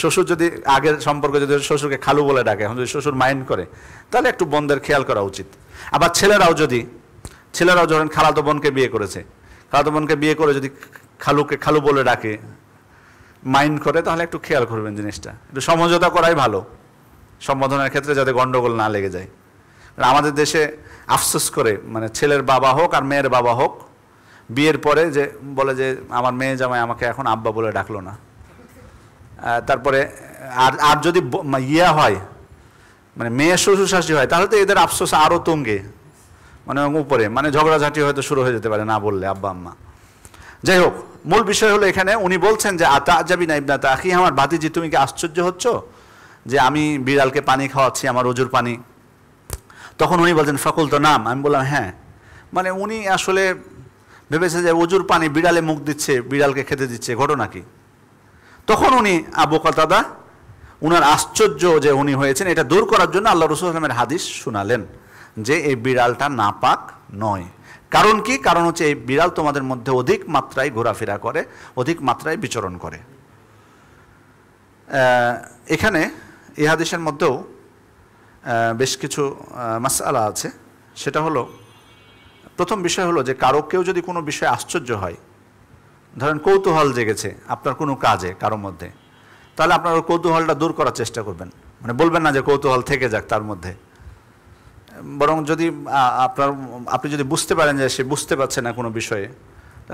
শ্বশুর যদি আগের সম্পর্কে যদি শ্বশুরকে খালু বলে ডাকে, এখন যদি শ্বশুর মাইন্ড করে, তাহলে একটু বোনদের খেয়াল করা উচিত। আবার ছেলেরাও যখন খালাতো বোনকে বিয়ে করেছে, খালাতো বোনকে বিয়ে করে যদি খালুকে খালু বলে ডাকে, মাইন্ড করে, তাহলে একটু খেয়াল করবেন জিনিসটা। একটু সমঝোতা করাই ভালো সম্বোধনের ক্ষেত্রে, যাতে গন্ডগোল না লেগে যায়। আমাদের দেশে আফসোস করে, মানে ছেলের বাবা হোক আর মেয়ের বাবা হোক, বিয়ের পরে যে বলে যে আমার মেয়ে জামাই আমাকে এখন আব্বা বলে ডাকলো না। তারপরে আর যদি ইয়া হয়, মানে মেয়ের শ্বশুর শাশুড়ি হয়, তাহলে তো এদের আফসোস আরও তুঙ্গে, মানে উপরে, মানে ঝগড়াঝাটি হয়তো শুরু হয়ে যেতে পারে না বললে আব্বা আম্মা। যাই হোক, মূল বিষয় হলো এখানে উনি বলছেন যে আতাজাবিনা ইবনাতা আখি, আমার ভাতিজি তুমি কি আশ্চর্য হচ্ছ যে আমি বিড়ালকে পানি খাওয়াচ্ছি, আমার অজুর পানি? তখন উনি বলছেন ফাকুল তো নাম। আমি বললাম হ্যাঁ। মানে উনি আসলে ভেবেছে যে অজুর পানি বিড়ালে মুখ দিচ্ছে, বিড়ালকে খেতে দিচ্ছে, ঘটনা কি? তখন উনি আবু কাতাদা উনার আশ্চর্য যে উনি হয়েছেন, এটা দূর করার জন্য আল্লাহ রাসূল সাল্লাল্লাহু আলাইহি ওয়াসাল্লামের হাদিস শোনালেন যে এই বিড়ালটা নাপাক নয়। কারণ কি? কারণ হচ্ছে এই বিড়াল তোমাদের মধ্যে অধিক মাত্রায় ঘোরাফেরা করে, অধিক মাত্রায় বিচরণ করে। এখানে এই হাদিসের মধ্যেও বেশ কিছু মাসআলা আছে। সেটা হলো, প্রথম বিষয় হলো যে কেউ যদি কোনো বিষয়ে আশ্চর্য হয়, ধরেন কৌতূহল জেগেছে আপনার কোনো কাজে কারো মধ্যে, তাহলে আপনার ওই কৌতূহলটা দূর করার চেষ্টা করবেন। মানে বলবেন না যে কৌতূহল থেকে যাক তার মধ্যে, বরং যদি আপনি যদি বুঝতে পারেন যে সে বুঝতে পারছে না কোনো বিষয়ে,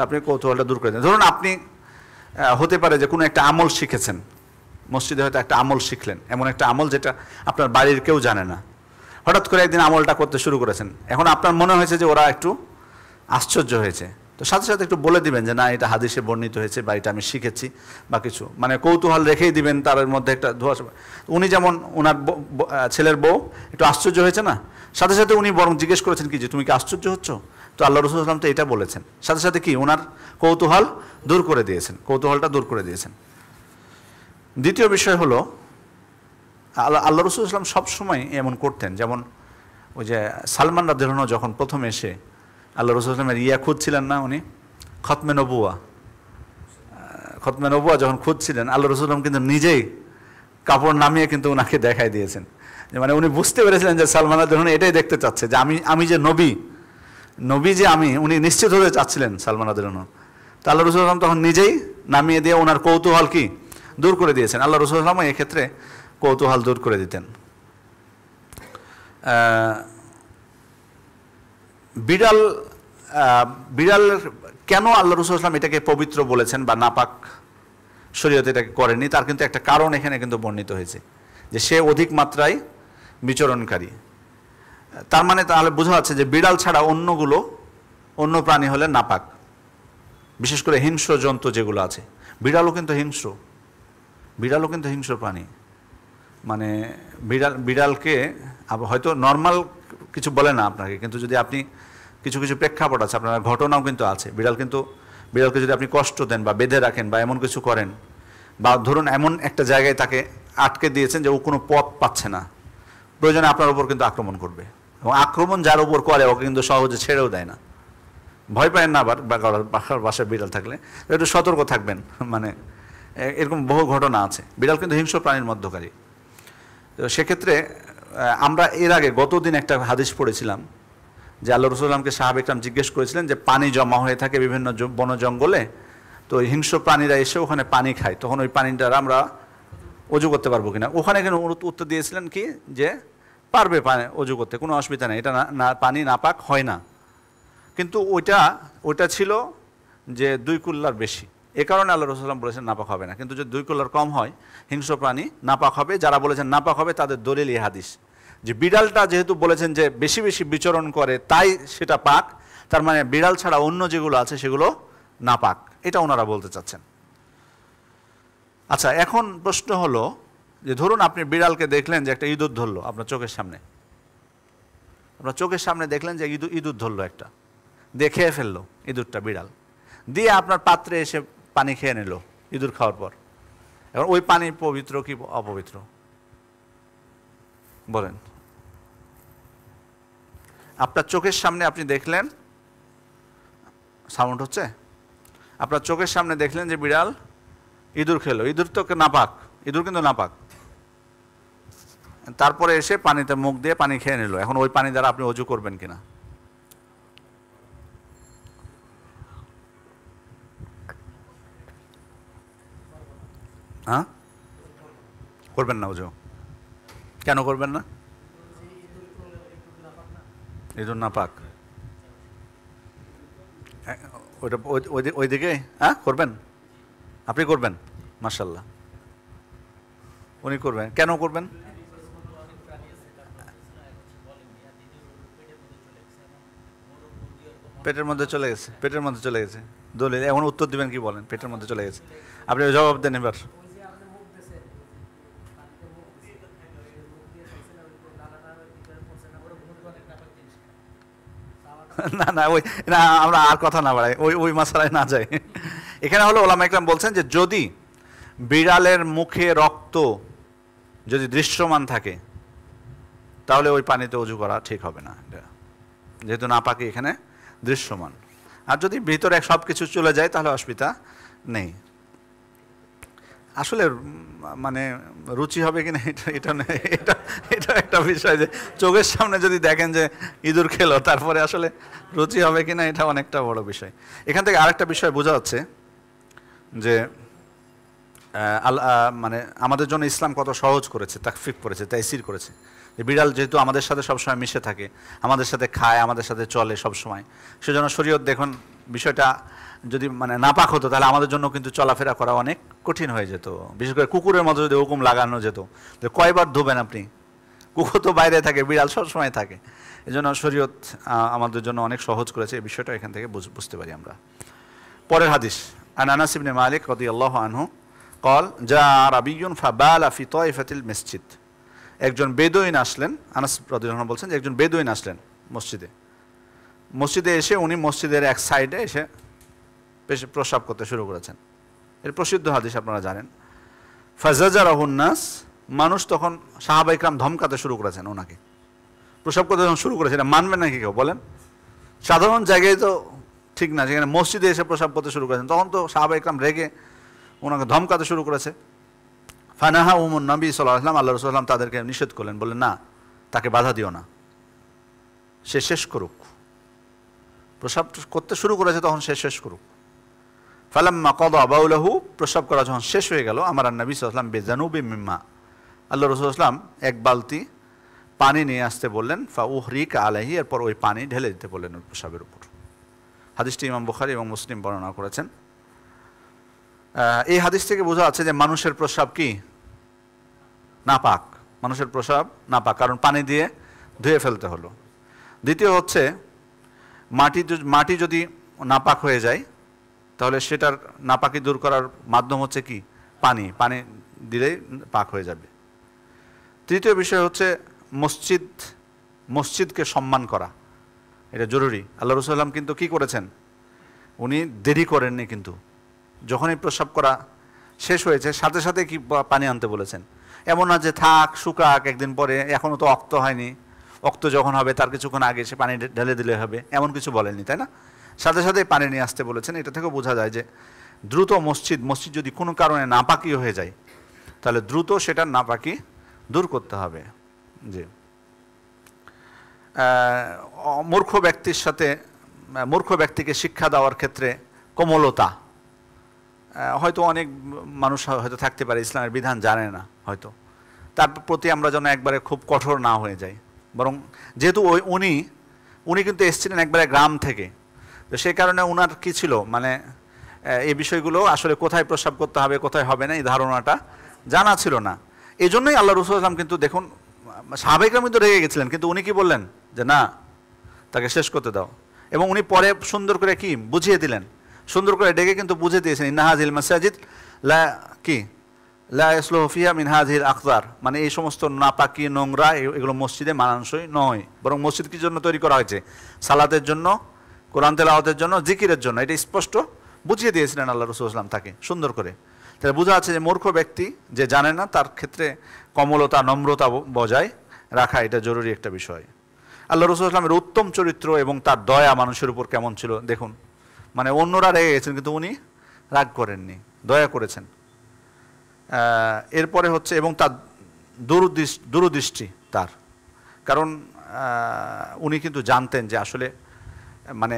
আপনি কৌতূহলটা দূর করে দেন। ধরুন আপনি হতে পারে যে কোনো একটা আমল শিখেছেন, মসজিদে হয়তো একটা আমল শিখলেন, এমন একটা আমল যেটা আপনার বাড়ির কেউ জানে না। হঠাৎ করে একদিন আমলটা করতে শুরু করেছেন, এখন আপনার মনে হয়েছে যে ওরা একটু আশ্চর্য হয়েছে, তো সাথে সাথে একটু বলে দিবেন যে না, এটা হাদিসে বর্ণিত হয়েছে বা এটা আমি শিখেছি বা কিছু, মানে কৌতূহল রেখেই দিবেন তার মধ্যে একটা ধোঁয়া। উনি যেমন ওনার ছেলের বউ একটু আশ্চর্য হয়েছে না, সাথে সাথে উনি বরং জিজ্ঞেস করেছেন কি যে তুমি কি আশ্চর্য হচ্ছ? তো আল্লাহ রাসূল সাল্লাল্লাহু আলাইহি ওয়াসাল্লাম তো এটা বলেছেন, সাথে সাথে কি ওনার কৌতূহলটা দূর করে দিয়েছেন। দ্বিতীয় বিষয় হলো, আল্লাহ রাসূল সাল্লাল্লাহু আলাইহি ওয়াসাল্লাম সবসময় এমন করতেন। যেমন ওই যে সালমান রাদিয়াল্লাহু আনহু যখন প্রথম এসে আল্লাহ রাসূল সাল্লাল্লাহু আলাইহি ওয়াসাল্লামের খুঁজছিলেন না, উনি খতমে নবুয়া যখন খুঁজছিলেন, আল্লাহ রাসূল সাল্লাল্লাহু আলাইহি ওয়াসাল্লাম কিন্তু নিজেই কাপড় নামিয়ে কিন্তু ওনাকে দেখাই দিয়েছেন। মানে উনি বুঝতে পেরেছিলেন যে সালমান রাদিয়াল্লাহু আনহু এটাই দেখতে চাচ্ছে, যে আমি যে নবী যে উনি নিশ্চিত হতে চাচ্ছিলেন সালমান রাদিয়াল্লাহু আনহু। তা আল্লাহ রাসূল সাল্লাল্লাহু আলাইহি ওয়াসাল্লাম তখন নিজেই নামিয়ে দিয়ে ওনার কৌতূহল কি দূর করে দিয়েছেন। আল্লাহ রাসূল সাল্লাল্লাহু আলাইহি ওয়াসাল্লাম এক্ষেত্রে কৌতূহল দূর করে দিতেন। বিড়াল কেন আল্লাহ রাসূল সাল্লাল্লাহু আলাইহি ওয়াসাল্লাম এটাকে পবিত্র বলেছেন বা নাপাক শরীয়তে এটাকে করেননি, তার কিন্তু একটা কারণ এখানে কিন্তু বর্ণিত হয়েছে, যে সে অধিক মাত্রায় বিচরণকারী। তার মানে তাহলে বোঝা যাচ্ছে যে বিড়াল ছাড়া অন্য প্রাণী হলে নাপাক, বিশেষ করে হিংস্র জন্তু যেগুলো আছে। বিড়ালও কিন্তু হিংস্র প্রাণী। মানে বিড়ালকে হয়তো নর্মাল কিছু বলে না আপনাকে, কিন্তু যদি আপনি কিছু প্রেক্ষাপট আছে, আপনার ঘটনাও কিন্তু আছে। বিড়ালকে যদি আপনি কষ্ট দেন বা বেঁধে রাখেন বা এমন কিছু করেন, বা ধরুন এমন একটা জায়গায় তাকে আটকে দিয়েছেন যে ও কোনো পথ পাচ্ছে না, প্রয়োজনে আপনার উপর কিন্তু আক্রমণ করবে। এবং আক্রমণ যার উপর করে ওকে কিন্তু সহজে ছেড়েও দেয় না। ভয় পায় না। আবার বাসায় বিড়াল থাকলে একটু সতর্ক থাকবেন। মানে এরকম বহু ঘটনা আছে। বিড়াল কিন্তু হিংস্র প্রাণীর মধ্যকারী। তো সেক্ষেত্রে আমরা এর আগে গতদিন একটা হাদিস পড়েছিলাম যে আল্লাহ রাসূল সাল্লাল্লাহু আলাইহি ওয়াসাল্লাম সাহাবা ইকরাম জিজ্ঞেস করেছিলেন যে পানি জমা হয়ে থাকে বিভিন্ন বন জঙ্গলে, তো হিংস্র প্রাণীরা এসে ওখানে পানি খায়, তখন ওই পানিটা আমরা অজু করতে পারবো কিনা? ওখানে কেন উত্তর দিয়েছিলেন কি যে পারবে পানি অজু করতে, কোনো অসুবিধা নেই, এটা না পানি নাপাক হয় না। কিন্তু ওইটা ছিল যে 2 কুল্লার বেশি, এ কারণে আল্লাহ রাসূল সাল্লাল্লাহু আলাইহি ওয়াসাল্লাম বলেছেন নাপাক হবে না। কিন্তু যদি 2 কুল্লার কম হয় হিংস্র প্রাণী নাপাক হবে। যারা বলেছেন নাপাক হবে তাদের দলিল এই হাদিস, যে বিড়ালটা যেহেতু বলেছেন যে বেশি বেশি বিচরণ করে তাই সেটা পাক, তার মানে বিড়াল ছাড়া অন্য যেগুলো আছে সেগুলো নাপাক, এটা ওনারা বলতে চাচ্ছেন। আচ্ছা, এখন প্রশ্ন হলো যে ধরুন আপনি বিড়ালকে দেখলেন যে একটা ইঁদুর ধরলো আপনার চোখের সামনে, আপনার চোখের সামনে দেখলেন যে ইঁদুর ধরলো একটা, দিয়ে খেয়ে ফেললো ইঁদুরটা বিড়াল, দিয়ে আপনার পাত্রে এসে পানি খেয়ে নিল ইঁদুর খাওয়ার পর। এখন ওই পানি পবিত্র কি অপবিত্র বলেন? আপনার চোখের সামনে আপনি দেখলেন, সাউন্ড হচ্ছে, আপনার চোখের সামনে দেখলেন যে বিড়াল ইঁদুর খেলো, ইঁদুর তো নাপাক, ইঁদুর কিন্তু নাপাক, তারপরে এসে পানিতে মুখ দিয়ে পানি খেয়ে নিল। এখন ওই পানি দ্বারা আপনি অজু করবেন কিনা? হ্যাঁ, করবেন না অজু? কেন করবেন না? ইঁদুর নাপাক, ওইটা ওইদিকে হ্যাঁ করবেন, আপনি করবেন, মাশাআল্লাহ উনি করবেন। কেন করবেন? পেটের মধ্যে চলে গেছে, পেটের মধ্যে চলে গেছে, দলিল এখন উত্তর দিবেন কি বলেন? পেটের মধ্যে চলে গেছে, আপনি জবাব দেন এবার। না না ওই না, আমরা আর কথা না বাড়াই, ওই মাসালায় না যাই। এখানে হলো ওলামা ইকরাম বলছেন যে যদি বিড়ালের মুখে রক্ত যদি দৃশ্যমান থাকে তাহলে ওই পানিতে অজু করা ঠিক হবে না, যেহেতু নাপাকি এখানে দৃশ্যমান। আর যদি ভিতরে সব কিছু চলে যায় তাহলে অসুবিধা নেই। আসলে মানে রুচি হবে কিনা এটা এটা একটা বিষয়, যে চোখের সামনে যদি দেখেন যে ইঁদুর খেলো তারপরে আসলে রুচি হবে কিনা এটা অনেকটা বড় বিষয়। এখান থেকে আরেকটা বিষয় বোঝা যাচ্ছে যে মানে আমাদের জন্য ইসলাম কত সহজ করেছে, তাকফিফ করেছে, তাইসির করেছে। যে বিড়াল যেহেতু আমাদের সাথে সবসময় মিশে থাকে, আমাদের সাথে খায়, আমাদের সাথে চলে সবসময়, সেজন্য শরীয়ত দেখুন বিষয়টা যদি মানে নাপাক হতো তাহলে আমাদের জন্য কিন্তু চলাফেরা করা অনেক কঠিন হয়ে যেত। বিশেষ করে কুকুরের মতো যদি হুকুম লাগানো যেত যে কয়বার ধোবেন আপনি, কুকুর তো বাইরে থাকে, বিড়াল সবসময় থাকে। এই জন্য শরীয়ত আমাদের জন্য অনেক সহজ করেছে, এই বিষয়টা এখান থেকে বুঝতে পারি আমরা। পরের হাদিস, আন আনাস ইবনে মালিক রাদিয়াল্লাহু আনহু قال جاء عربي فبال في طائفة المسجد। একজন বেদুইন আসলেন, আনাস রাদিয়াল্লাহু আনহু বলছেন যে একজন বেদুইন আসলেন মসজিদে এসে উনি মসজিদের এক সাইডে এসে প্রস্রাব করতে শুরু করেছেন। এর প্রসিদ্ধ হাদিস আপনারা জানেন। ফাজাজারাহুন নাস, মানুষ তখন সাহাবায়ে কিরাম ধমকাতে শুরু করেছেন ওনাকে, প্রস্রাব করতে যখন শুরু করেছেন, এটা মানবেন নাকি কেউ বলেন? সাধারণ জায়গায় তো ঠিক না, সেখানে মসজিদে এসে প্রস্রাব করতে শুরু করেছেন, তখন তো সাহাবায়ে কিরাম রেগে ওনাকে ধমকাতে শুরু করেছে। ফানাহা উমুন নবী সাল্লাল্লাহু আলাইহি ওয়াসাল্লাম, আল্লাহ রাসূল সাল্লাল্লাহু আলাইহি ওয়াসাল্লাম তাদেরকে নিষেধ করলেন, বললেন না, তাকে বাধা দিও না, সে শেষ করুক, প্রস্রাব করতে শুরু করেছে তখন সে শেষ করুক। ফালাম্মা কাদা বাউলাহু, প্রস্রাব করা যখন শেষ হয়ে গেল, আমার নবী সাল্লাল্লাহু আলাইহি ওয়াসাল্লাম বেজানুবি মিম্মা, আল্লাহ রাসূল সাল্লাল্লাহু আলাইহি ওয়াসাল্লাম এক বালতি পানি নিয়ে আসতে বললেন। ফা উহরিকা আলাইহি, এরপর ওই পানি ঢেলে দিতে বললেন ওই প্রস্রাবের উপর। হাদিসটি ইমাম বুখারী এবং মুসলিম বর্ণনা করেছেন। এই হাদিস থেকে বোঝা যাচ্ছে যে মানুষের প্রস্রাব কি নাপাক, মানুষের প্রস্রাব নাপাক, কারণ পানি দিয়ে ধুয়ে ফেলতে হলো। দ্বিতীয় হচ্ছে মাটি যদি নাপাক হয়ে যায় তাহলে সেটার নাপাকি দূর করার মাধ্যম হচ্ছে কি পানি দিলেই পাক হয়ে যাবে। তৃতীয় বিষয় হচ্ছে মসজিদকে সম্মান করা, এটা জরুরি। আল্লাহ রাসূল সাল্লাল্লাহু আলাইহি ওয়াসাল্লাম কিন্তু কি করেছেন, উনি দেরি করেননি, কিন্তু যখনই প্রস্রাব করা শেষ হয়েছে সাথে সাথে কি পানি আনতে বলেছেন। এমন না যে থাক শুকাক একদিন পরে, এখনও তো অক্ত হয়নি, অক্ত যখন হবে তার কিছুক্ষণ আগে সে পানি ঢেলে দিলে হবে, এমন কিছু বলেননি, তাই না? সাথে সাথে পানি নিয়ে আসতে বলেছেন। এটা থেকেও বোঝা যায় যে দ্রুত মসজিদ যদি কোনো কারণে নাপাকি হয়ে যায় তাহলে দ্রুত সেটার নাপাকি দূর করতে হবে। জি, মূর্খ ব্যক্তিকে শিক্ষা দেওয়ার ক্ষেত্রে কোমলতা, হয়তো অনেক মানুষ হয়তো থাকতে পারে ইসলামের বিধান জানে না, হয়তো তার প্রতি আমরা যেন একবারে খুব কঠোর না হয়ে যাই, বরং যেহেতু উনি কিন্তু এসেছিলেন একবারে গ্রাম থেকে, তো সেই কারণে ওনার কি ছিল, মানে এই বিষয়গুলো আসলে কোথায় প্রস্রাব করতে হবে কোথায় হবে না এই ধারণাটা জানা ছিল না। এই জন্যই আল্লাহ রাসূল সাল্লাল্লাহু আলাইহি ওয়াসাল্লাম কিন্তু দেখুন সাহাবায়ে কেরাম কিন্তু রেগে গেছিলেন, কিন্তু উনি কি বললেন যে না, তাকে শেষ করতে দাও। এবং উনি পরে সুন্দর করে কি বুঝিয়ে দিলেন, সুন্দর করে ডেকে কিন্তু বুঝিয়ে দিয়েছেন, ইন্না হাযিল মাসাজিদ লা কি লা ইয়াসলুহু ফিহা মিন হাযিহিল আকদার, মানে এই সমস্ত নাপাকি নোংরা এগুলো মসজিদে মানানসই নয়, বরং মসজিদ কি জন্য তৈরি করা হয়েছে? সালাতের জন্য, কোরআন তেলাওয়াতের জন্য, জিকিরের জন্য। এটা স্পষ্ট বুঝিয়ে দিয়েছিলেন আল্লাহ রাসূল সাল্লাল্লাহু আলাইহি ওয়াসাল্লাম তাকে সুন্দর করে। তাহলে বোঝা যাচ্ছে যে মূর্খ ব্যক্তি যে জানে না তার ক্ষেত্রে কমলতা নম্রতা বজায় রাখা এটা জরুরি একটা বিষয়। আল্লাহ রাসূল সাল্লাল্লাহু আলাইহি ওয়াসাল্লামের উত্তম চরিত্র এবং তার দয়া মানুষের উপর কেমন ছিল দেখুন, মানে অন্যরা রেগে গেছেন কিন্তু উনি রাগ করেননি, দয়া করেছেন। এরপরে হচ্ছে এবং তার দূরদৃষ্টি তার, কারণ উনি কিন্তু জানতেন যে আসলে মানে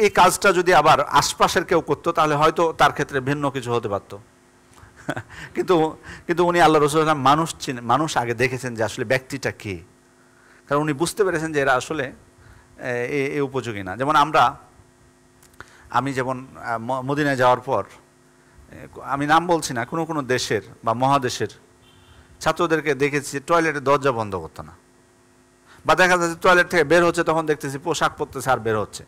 এই কাজটা যদি আবার আশপাশের কেউ করতো তাহলে হয়তো তার ক্ষেত্রে ভিন্ন কিছু হতে পারতো। কিন্তু উনি আল্লাহ রাসূল সাল্লাল্লাহু আলাইহি ওয়াসাল্লাম মানুষ আগে দেখেছেন যে আসলে ব্যক্তিটা কে, কারণ উনি বুঝতে পেরেছেন যে এরা আসলে এ উপযোগী না। যেমন আমি যেমন মদিনায় যাওয়ার পর, আমি নাম বলছি না, কোনো কোনো দেশের বা মহাদেশের ছাত্রদেরকে দেখেছি টয়লেটের দরজা বন্ধ করতো না, বা দেখা যাচ্ছে টয়লেট থেকে বের হচ্ছে তখন দেখতেছি পোশাক পরতেছে আর বের হচ্ছে,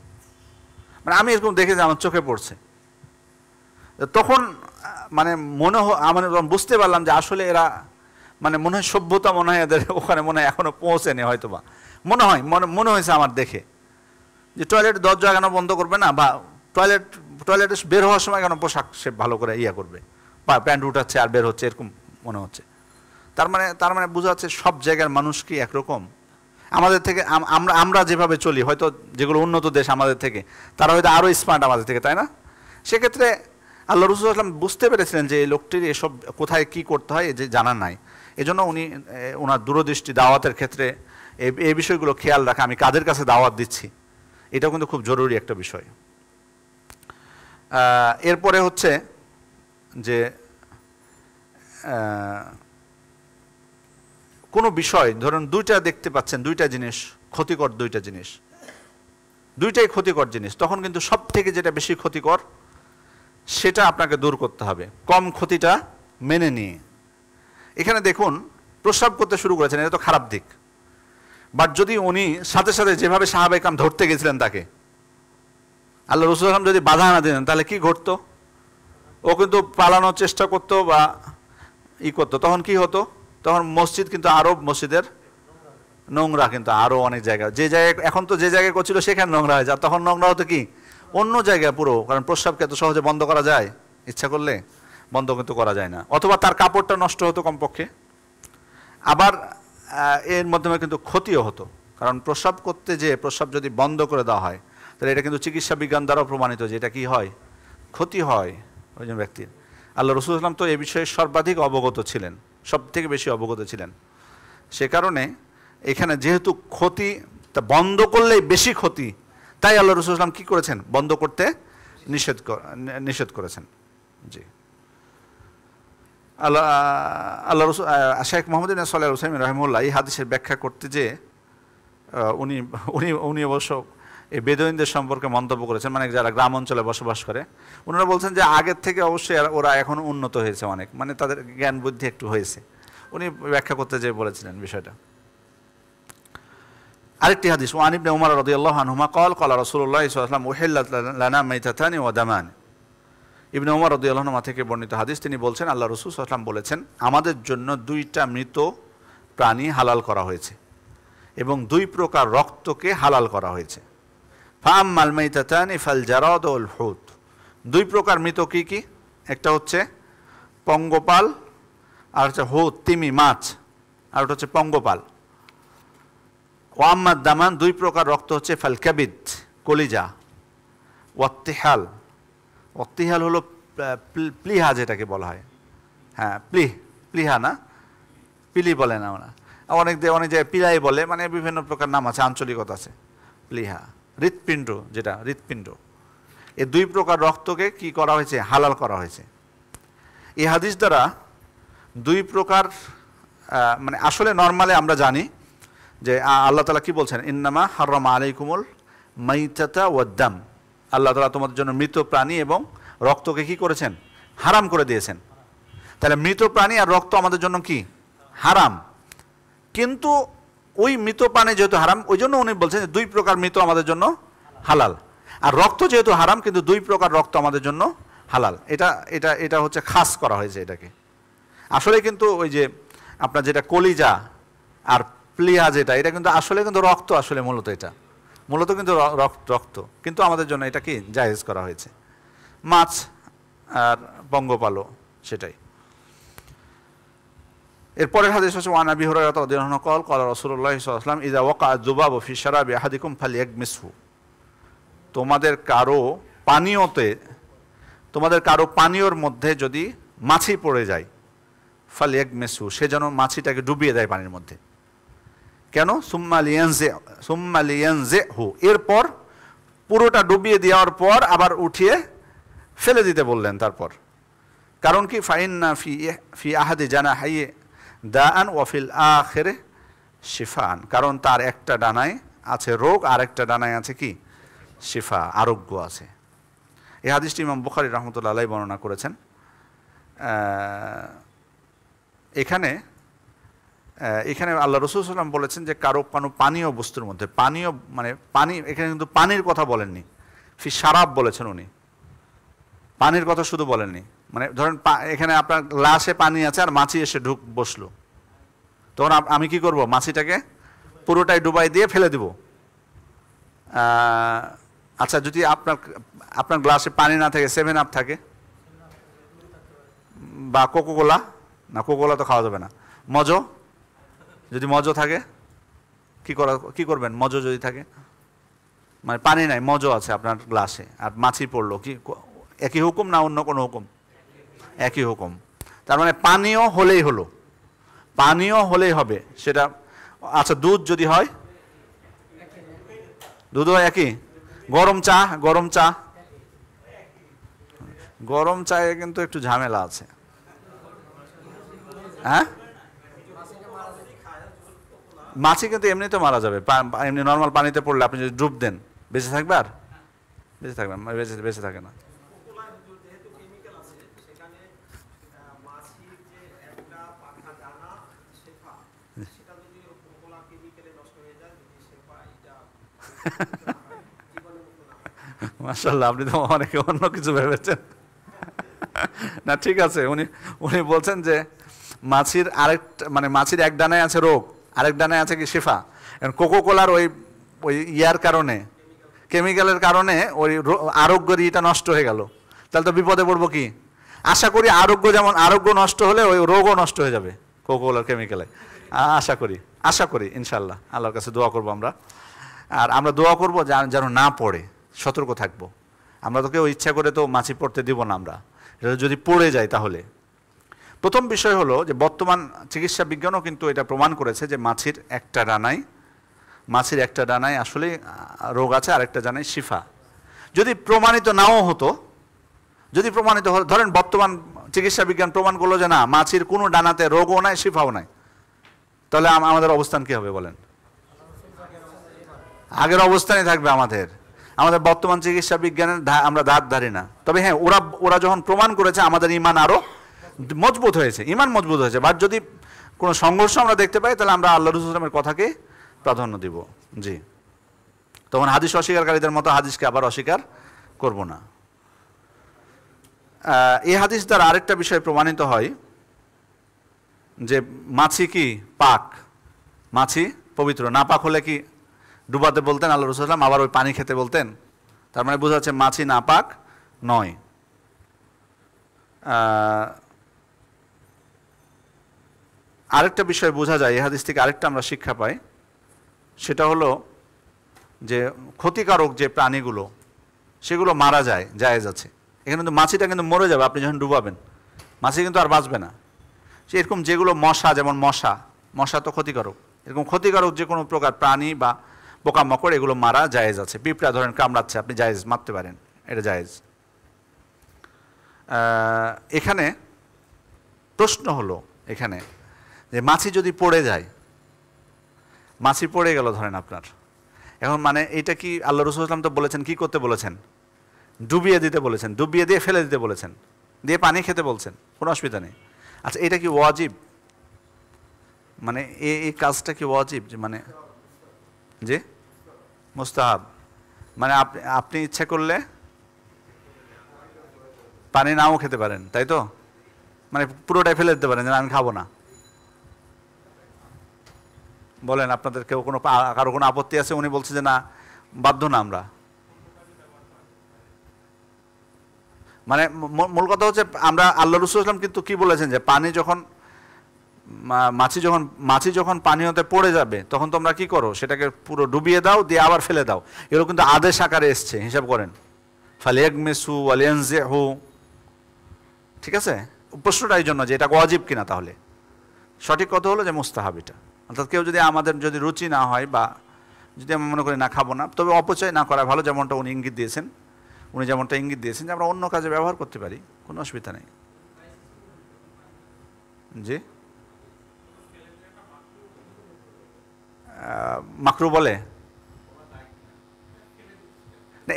মানে আমি এরকম দেখেছি আমার চোখে পড়ছে। তখন মানে আমার বুঝতে পারলাম যে আসলে এরা মানে মনে হয় সভ্যতা মনে হয় এদের ওখানে মনে হয় এখনো পৌঁছেনি হয়তো, বা মনে হয়েছে আমার দেখে যে টয়লেট দরজা কেন বন্ধ করবে না, বা টয়লেটে বের হওয়ার সময় কেন পোশাক সে ভালো করে করবে, বা প্যান্ট উঠাচ্ছে আর বের হচ্ছে, এরকম মনে হচ্ছে। তার মানে বোঝা যাচ্ছে সব জায়গার মানুষ কি একরকম? আমাদের থেকে আমরা যেভাবে চলি, হয়তো যেগুলো উন্নত দেশ আমাদের থেকে, তারা হয়তো আরও স্মার্ট আমাদের থেকে, তাই না? সেক্ষেত্রে আল্লাহ রাসূল সাল্লাল্লাহু আলাইহি ওয়াসাল্লাম বুঝতে পেরেছিলেন যে এই লোকটির এসব কোথায় কি করতে হয় যে জানা নাই, এজন্য উনি ওনার দূরদৃষ্টি দাওয়াতের ক্ষেত্রে এই বিষয়গুলো খেয়াল রাখা, আমি কাদের কাছে দাওয়াত দিচ্ছি, এটাও কিন্তু খুব জরুরি একটা বিষয়। এরপরে হচ্ছে যে কোনো বিষয় ধরুন দুইটা দেখতে পাচ্ছেন, দুইটা জিনিস ক্ষতিকর, দুইটাই ক্ষতিকর জিনিস, তখন কিন্তু সব থেকে যেটা বেশি ক্ষতিকর সেটা আপনাকে দূর করতে হবে, কম ক্ষতিটা মেনে নিয়ে। এখানে দেখুন প্রস্রাব করতে শুরু করেছেন, এটা তো খারাপ দিক, বাট যদি উনি সাথে সাথে যেভাবে সাহাবায়ে কেরাম ধরতে গেছিলেন তাকে, আল্লাহ রাসূল সাল্লাল্লাহু আলাইহি ওয়াসাল্লাম যদি বাধা না দিতেন তাহলে কি ঘটতো? ও কিন্তু পালানোর চেষ্টা করতো বা করতো, তখন কি হতো? তখন মসজিদ কিন্তু আরো মসজিদের নোংরা, কিন্তু আরো অনেক জায়গা, যে জায়গায় এখন তো যে জায়গায় করছিল সেখানে নোংরা হয়ে যায়, তখন নোংরা হতো কি অন্য জায়গায় পুরো, কারণ প্রস্রাবকে এত সহজে বন্ধ করা যায়? ইচ্ছা করলে বন্ধ কিন্তু করা যায় না, অথবা তার কাপড়টা নষ্ট হতো কমপক্ষে। আবার এর মাধ্যমে কিন্তু ক্ষতিও হতো, কারণ প্রস্রাব করতে যে প্রস্রাব যদি বন্ধ করে দেওয়া হয় তাহলে এটা কিন্তু চিকিৎসা বিজ্ঞান দ্বারাও প্রমাণিত যে এটা কি হয়, ক্ষতি হয় ওইজন ব্যক্তির। আল্লাহ রাসূল সাল্লাল্লাহু আলাইহি ওয়াসাল্লাম তো এই বিষয়ে সর্বাধিক অবগত ছিলেন, সব থেকে বেশি অবগত ছিলেন। সে কারণে এখানে যেহেতু ক্ষতি তা বন্ধ করলেই বেশি ক্ষতি, তাই আল্লাহ রাসূল সাল্লাল্লাহু আলাইহি ওয়াসাল্লাম কি করেছেন? বন্ধ করতে নিষেধ করেছেন। জি, আল্লাহ রাসূল শেখ মুহাম্মদ ইবনে সালেহ আল উসাইমিন রাহিমাহুল্লাহ এই হাদিসের ব্যাখ্যা করতে যে উনি অবশ্য এই বেদুইনদের সম্পর্কে মন্তব্য করেছেন, মানে যারা গ্রাম অঞ্চলে বসবাস করে, ওনারা বলছেন যে আগের থেকে অবশ্যই ওরা এখন উন্নত হয়েছে অনেক, মানে তাদের জ্ঞান বুদ্ধি একটু হয়েছে। উনি ব্যাখ্যা করতে যেয়ে বলেছিলেন বিষয়টা। আরেকটি হাদিস, ওয়ান ইবনে উমর রাদিয়াল্লাহু আনহুমা ক্বাল ক্বালা রাসূলুল্লাহ সাল্লাল্লাহু আলাইহি ওয়াসাল্লাম উহিল্লাত লানা মাইতাতানি ওয়া দামান। ইবনে উমর রাদিয়াল্লাহু আনহুমা থেকে বর্ণিত হাদিস, তিনি বলছেন আল্লাহ রাসূল সাল্লাল্লাহু আলাইহি ওয়াসাল্লাম বলেছেন আমাদের জন্য দুইটা মৃত প্রাণী হালাল করা হয়েছে এবং দুই প্রকার রক্তকে হালাল করা হয়েছে। ফাআম্মাল মাইতাতানি ফাল জারাদ ওয়াল হুত, দুই প্রকার মৃত কি কি? একটা হচ্ছে পঙ্গপাল, আর হচ্ছে হুত তিমি মাছ, আর ওটা হচ্ছে পঙ্গপাল। ওয়াম্মাদ দামান, দুই প্রকার রক্ত হচ্ছে ফাল কাবিদ কলিজা, ওয়াত্তিহাল হলো প্লিহা যেটাকে বলা হয়, হ্যাঁ প্লিহা না পিলি বলে না ওরা, অনেক জায়গায় পিলাই বলে, মানে বিভিন্ন প্রকার নাম আছে, আঞ্চলিকতা আছে। প্লিহা হৃৎপিণ্ড, যেটা হৃৎপিণ্ড, এই দুই প্রকার রক্তকে কি করা হয়েছে? হালাল করা হয়েছে। এই হাদিস দ্বারা দুই প্রকার মানে আসলে নর্মালে আমরা জানি যে আল্লাহ তাআলা কি বলছেন, ইন্নামা হাররামা আলাইকুমুল মাইতাতা ওয়াদ দাম, আল্লাহ তাআলা তোমাদের জন্য মৃত প্রাণী এবং রক্তকে কি করেছেন? হারাম করে দিয়েছেন। তাহলে মৃত প্রাণী আর রক্ত আমাদের জন্য কি? হারাম। কিন্তু ওই মৃত প্রাণী যেহেতু হারাম, ওই জন্য উনি বলছেন যে 2 প্রকার মৃত আমাদের জন্য হালাল। আর রক্ত যেহেতু হারাম, কিন্তু 2 প্রকার রক্ত আমাদের জন্য হালাল। এটা এটা এটা হচ্ছে খাস করা হয়েছে এটাকে। আসলে কিন্তু ওই যে আপনার যেটা কলিজা আর প্লিহা যেটা, এটা কিন্তু আসলে কিন্তু রক্ত, আসলে মূলত এটা মূলত কিন্তু রক্ত, কিন্তু আমাদের জন্য এটা কি জায়েজ করা হয়েছে। মাছ আর পঙ্গপালও সেটাই। এরপরের হাদিস হচ্ছে ওয়ান আবি হুরায়রা রাদিয়াল্লাহু আনহু قال قال رسول الله صلى الله عليه وسلم اذا وقع الذباب في شراب احدكم فليغمسه। তোমাদের কারো পানীয়র মধ্যে যদি মাছি পড়ে যায়, ফালইয়াগমিসু, সে যেন মাছিটাকে ডুবিয়ে দেয় পানির মধ্যে। কেন? সুম্মা লিয়ানজিহু, এরপর পুরোটা ডুবিয়ে দেওয়ার পর আবার উঠিয়ে ফেলে দিতে বললেন। তারপর কারণ কি? ফাইন্না ফি আহাদি জানাহাই দাআন ওয়া ফিল আখিরে শিফান, কারণ তার একটা ডানায় আছে রোগ আর একটা ডানায় আছে কি? শিফা, আরোগ্য আছে। এই হাদিসটি ইমাম বুখারী রাহমাতুল্লাহ আলাইহি বর্ণনা করেছেন। এখানে আল্লাহ রাসূল সাল্লাল্লাহু আলাইহি ওয়াসাল্লাম বলেছেন যে কারো কোনো পানীয় বস্তুর মধ্যে, পানীয় মানে পানি, এখানে কিন্তু পানির কথা বলেননি, ফি শারাব বলেছেন উনি, পানির কথা শুধু বলেননি। মানে ধরেন এখানে আপনার গ্লাসে পানি আছে আর মাছি এসে বসলো, তখন আমি কি করব? মাছিটাকে পুরোটাই ডুবাই দিয়ে ফেলে দিব। আচ্ছা, যদি আপনার গ্লাসে পানি না থাকে, 7 আপ থাকে বা কোকোকোলা, না কোকোকোলা তো খাওয়া যাবে না, মজো, যদি মজো থাকে কি করবেন? মজো যদি থাকে, মানে পানি নাই, মজো আছে আপনার গ্লাসে আর মাছি পড়লো, কি একই হুকুম না অন্য কোনো হুকুম? একই হুকুম। তার মানে পানীয় হলেই হলো, পানীয় হলেই হবে সেটা। আচ্ছা, দুধ যদি হয়, দুধ হয় একই। গরম চায়ে কিন্তু একটু ঝামেলা আছে। হ্যাঁ, মাছি কিন্তু এমনিতে মারা যাবে, এমনি নর্মাল পানিতে পড়লে আপনি যদি ডুব দেন, বেঁচে থাকবে? আর বেঁচে থাকে না। মাশাআল্লাহ, আপনি তো অনেকে অন্য কিছু ভেবেছেন। না, ঠিক আছে। উনি বলছেন যে মাছির মাছির এক ডানায় আছে রোগ, আরেক ডানায় আছে কি? শিফা। কোকোকোলার ওই ইয়ার কারণে, কেমিক্যালের কারণে ওই আরোগ্যের ইটা নষ্ট হয়ে গেল, তাহলে তো বিপদে পড়বো কি? আশা করি আরোগ্য নষ্ট হলে ওই রোগও নষ্ট হয়ে যাবে কোকোকোলার কেমিক্যালে। আশা করি ইনশাল্লাহ। আল্লাহর কাছে দোয়া করবো আমরা, আর আমরা দোয়া করবো যেন না পড়ে, সতর্ক থাকবো। আমরা তো কেউ ইচ্ছা করে তো মাছি পড়তে দিব না আমরা, যদি পড়ে যায় তাহলে। প্রথম বিষয় হলো যে বর্তমান চিকিৎসা বিজ্ঞানও কিন্তু এটা প্রমাণ করেছে যে মাছির একটা ডানায় আসলে রোগ আছে, আরেকটা ডানায় শিফা। যদি প্রমাণিত নাও হতো, ধরেন বর্তমান চিকিৎসা বিজ্ঞান প্রমাণ করলো যে না, মাছির কোনো ডানাতে রোগও নাই, শিফাও নাই, তাহলে আমাদের অবস্থান কি হবে বলেন? আগের অবস্থানে থাকবে আমাদের বর্তমান চিকিৎসা বিজ্ঞানের আমরা ধার ধারি না। তবে হ্যাঁ, ওরা যখন প্রমাণ করেছে, আমাদের ইমান আরো মজবুত হয়েছে, বাট যদি কোনো সংঘর্ষ আমরা দেখতে পাই, তাহলে আমরা আল্লাহ রাসূল সাল্লাল্লাহু আলাইহি ওয়াসাল্লামের কথাকে প্রাধান্য দিব। জি, তখন হাদিস অস্বীকারীদের মতো হাদিসকে আবার অস্বীকার করব না। এই হাদিস দ্বারা আরেকটা বিষয় প্রমাণিত হয় যে মাছি কি পাক, মাছি পবিত্র। না পাক হলে কি ডুবাতে বলতেন আল্লাহ রাসূল সাল্লাল্লাহু আলাইহি ওয়াসাল্লাম, আবার ওই পানি খেতে বলতেন? তার মানে বোঝা যাচ্ছে মাছি না পাক নয়। আরেকটা বিষয় বোঝা যায় এই হাদিস থেকে, আরেকটা আমরা শিক্ষা পাই, সেটা হলো যে ক্ষতিকারক যে প্রাণীগুলো সেগুলো মারা যায়, জায়েজ আছে। এখানে কিন্তু মাছিটা কিন্তু মরে যাবে আপনি যখন ডুবাবেন, মাছি কিন্তু আর বাঁচবে না। এরকম যেগুলো মশা, যেমন মশা তো ক্ষতিকারক, এরকম ক্ষতিকারক যে কোনো প্রকার প্রাণী বা পোকামাকড়, এগুলো মারা জায়েজ আছে। পিঁপড়া ধরেন কামড়াচ্ছে, আপনি জায়েজ মারতে পারেন, এটা জায়েজ। এখানে প্রশ্ন হলো এখানে যে মাছি যদি পড়ে যায়, মাছি পড়ে গেল ধরেন আপনার, এখন মানে এটা কি আল্লাহ রাসূল সাল্লাল্লাহু আলাইহি ওয়াসাল্লাম তো বলেছেন, কি করতে বলেছেন? ডুবিয়ে দিতে বলেছেন, ডুবিয়ে দিয়ে ফেলে দিতে বলেছেন, দিয়ে পানি খেতে বলছেন, কোনো অসুবিধা নেই। আচ্ছা, এটা কি ওয়াজিব? মানে এই কাজটা কি ওয়াজিব? যে মানে জি মুস্তাহাব, মানে আপনি ইচ্ছা করলে পানি নাও খেতে পারেন, তাই তো? মানে পুরোটাই ফেলে দিতে পারেন যে আমি খাবো না। বলেন আপনাদের কেউ কারো কোনো আপত্তি আছে? উনি বলছে যে না, বাধ্য না আমরা। মানে মূল কথা হচ্ছে আমরা আল্লাহ রাসূল সাল্লাল্লাহু আলাইহি ওয়াসাল্লাম কিন্তু কি বলেছেন যে পানি যখন মাছি যখন পানিতে পড়ে যাবে তখন তোমরা কি করো, সেটাকে পুরো ডুবিয়ে দাও, দিয়ে আবার ফেলে দাও। এগুলো কিন্তু আদেশ আকারে এসছে, হিসাব করেন। ফালিয়াগমিসু ওয়ালিয়ানজিহু, ঠিক আছে? প্রশ্নটা এই জন্য যে এটা ওয়াজিব কিনা। তাহলে সঠিক কথা হলো যে মুস্তাহাব এটা। অর্থাৎ কেউ যদি আমাদের যদি রুচি না হয় বা যদি আমি মনে করি না খাবো না, তবে অপচয় না করা ভালো, যেমনটা উনি ইঙ্গিত দিয়েছেন। উনি যেমনটা ইঙ্গিত দিয়েছেন যে আমরা অন্য কাজে ব্যবহার করতে পারি, কোনো অসুবিধা নেই। জি, মাকরু বলে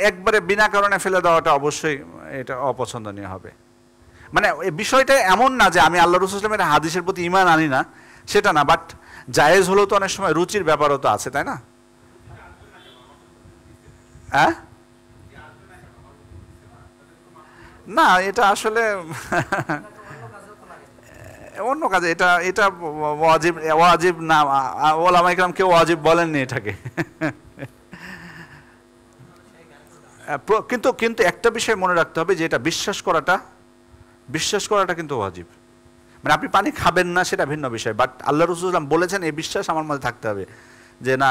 একবারে বিনা কারণে ফেলে দেওয়াটা অবশ্যই এটা অপছন্দনীয় হবে। মানে এই বিষয়টা এমন না যে আমি আল্লাহ রাসূল সাল্লাল্লাহু আলাইহি ওয়াসাল্লামের হাদিসের প্রতি ঈমান আনি না, সেটা না। বাট জায়েজ হলেও তো অনেক সময় রুচির ব্যাপারও তো আছে, তাই না? হ্যাঁ, না এটা আসলে অন্য কাজে এটা এটা ওয়াজিব ওয়াজিব না, ওলামায়ে কেরাম কেউ ওয়াজিব বলেননি এটাকে। কিন্তু কিন্তু একটা বিষয় মনে রাখতে হবে যে এটা বিশ্বাস করাটা কিন্তু ওয়াজিব। মানে আপনি পানি খাবেন না সেটা ভিন্ন বিষয়, বাট আল্লাহ রাসূল সাল্লাল্লাহু আলাইহি ওয়াসাল্লাম বলেছেন, এই বিশ্বাস আমার মধ্যে থাকতে হবে যে না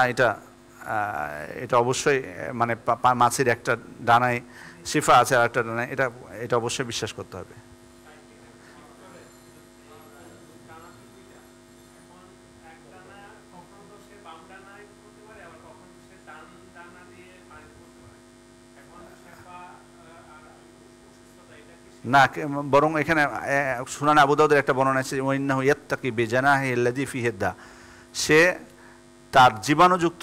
এটা অবশ্যই মানে মাছের একটা ডানায় শিফা আছে আর একটা ডানায়, এটা অবশ্যই বিশ্বাস করতে হবে। না, বরং এখানে সুনানে আবু দাউদের একটা বর্ণনা আছে, ওয়াইন্নাহু ইয়াত্তাকি বিজানাহি আল্লাযী ফীহি দা, সে তার জীবাণুযুক্ত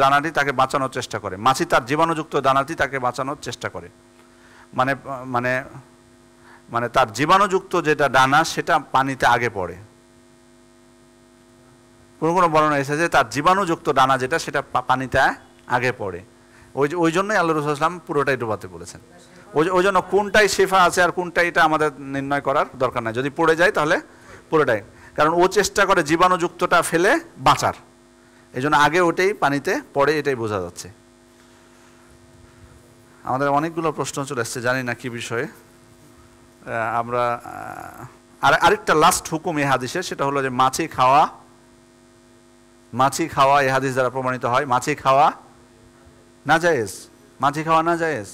দানাটি তাকে বাঁচানোর চেষ্টা করে। মাছি তার জীবাণুযুক্ত দানাটি তাকে বাঁচানোর চেষ্টা করে। মানে মানে মানে তার জীবাণুযুক্ত যেটা ডানা সেটা পানিতে আগে পড়ে। কোনো বর্ণনা এসেছে তার জীবাণুযুক্ত ডানা যেটা সেটা পানিতে আগে পড়ে। ওই জন্যই আল্লাহ রাসূল সাল্লাল্লাহু আলাইহি ওয়াসাল্লাম পুরোটাই ডুবাতে বলেছেন। ওই জন্য কোনটাই শেফা আছে আর কোনটা এটা আমাদের নির্ণয় করার দরকার নাই। যদি পড়ে যায় তাহলে পুরোটাই, কারণ ও চেষ্টা করে জীবাণুযুক্তটা ফেলে বাঁচার, এই জন্য আগে ওটাই পানিতে পড়ে, এটাই বোঝা যাচ্ছে। আমাদের অনেকগুলো প্রশ্ন চলে আসছে, জানি না কি বিষয়ে। আমরা আরেকটা লাস্ট হুকুম এই হাদিসে, সেটা হলো যে মাছি খাওয়া এই হাদিস দ্বারা প্রমাণিত হয় মাছি খাওয়া নাজায়েজ। মাছি খাওয়া নাজায়েজ,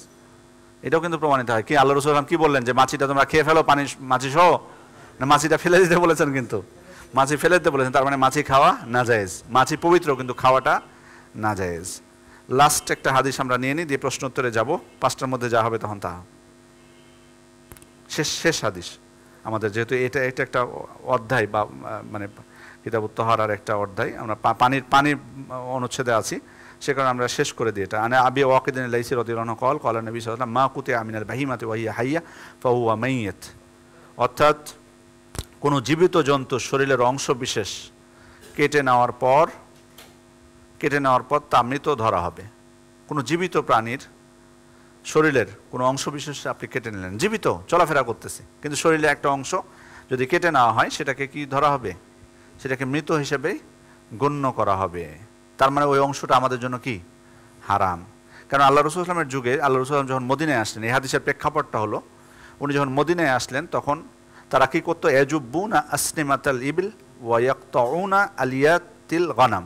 এটাও কিন্তু প্রমাণিত হয়। কি আল্লাহ রাসূল সাল্লাল্লাহু আলাইহি ওয়াসাল্লাম কি বললেন যে মাছিটা তোমরা খেয়ে ফেলো, পানি মাছি সহ, না মাছিটা ফেলে দিতে বলেছেন? কিন্তু মাছি ফেলে দিতে বলেছেন, তার মানে মাছি খাওয়া নাজায়েজ। মাছি পবিত্র কিন্তু খাওয়াটা নাজায়েজ। লাস্ট একটা হাদিস আমরা নিয়ে নিই, দিয়ে প্রশ্ন উত্তরে যাব। 5টার মধ্যে যা হবে তখন তা। শেষ হাদিস আমাদের, যেহেতু এটা একটা অধ্যায় বা মানে কিতাবুত তাহারার একটা অধ্যায়, আমরা পানির অনুচ্ছেদে আছি, সে কারণে আমরা শেষ করে দিই এটা। আনে আবি ওয়াকিদিন লাইসি রাদিয়াল্লাহু আনহু ক্বাল ক্বালা নবী সাল্লাল্লাহু আলাইহি ওয়াসাল্লাম মা কুতিয়া মিনাল বাহিমাতি ওয়া হিয়া হাইয়া ফাহুয়া মাইয়িত। অর্থাৎ কোনো জীবিত জন্তুর শরীরের অংশ বিশেষ কেটে নেওয়ার পর তা মৃত ধরা হবে। কোনো জীবিত প্রাণীর শরীরের কোনো অংশ বিশেষ আপনি কেটে নিলেন, জীবিত চলাফেরা করতেছে, কিন্তু শরীরে একটা অংশ যদি কেটে নেওয়া হয় সেটাকে কি ধরা হবে? সেটাকে মৃত হিসেবে গণ্য করা হবে। তার মানে ওই অংশটা আমাদের জন্য কি হারাম। কারণ আল্লাহ রাসূল সাল্লাল্লাহু আলাইহি ওয়াসাল্লামের যুগে আল্লাহ রাসূল যখন মদিনায় আসলেন, এই হাদিসের প্রেক্ষাপটটা হলো উনি যখন মদিনায় আসলেন তখন তারা কি করতো? ইয়াজুবুনা আসনিমাতাল ইবিল ওয়া ইয়াকতাউনা আলিয়াতিল গনাম,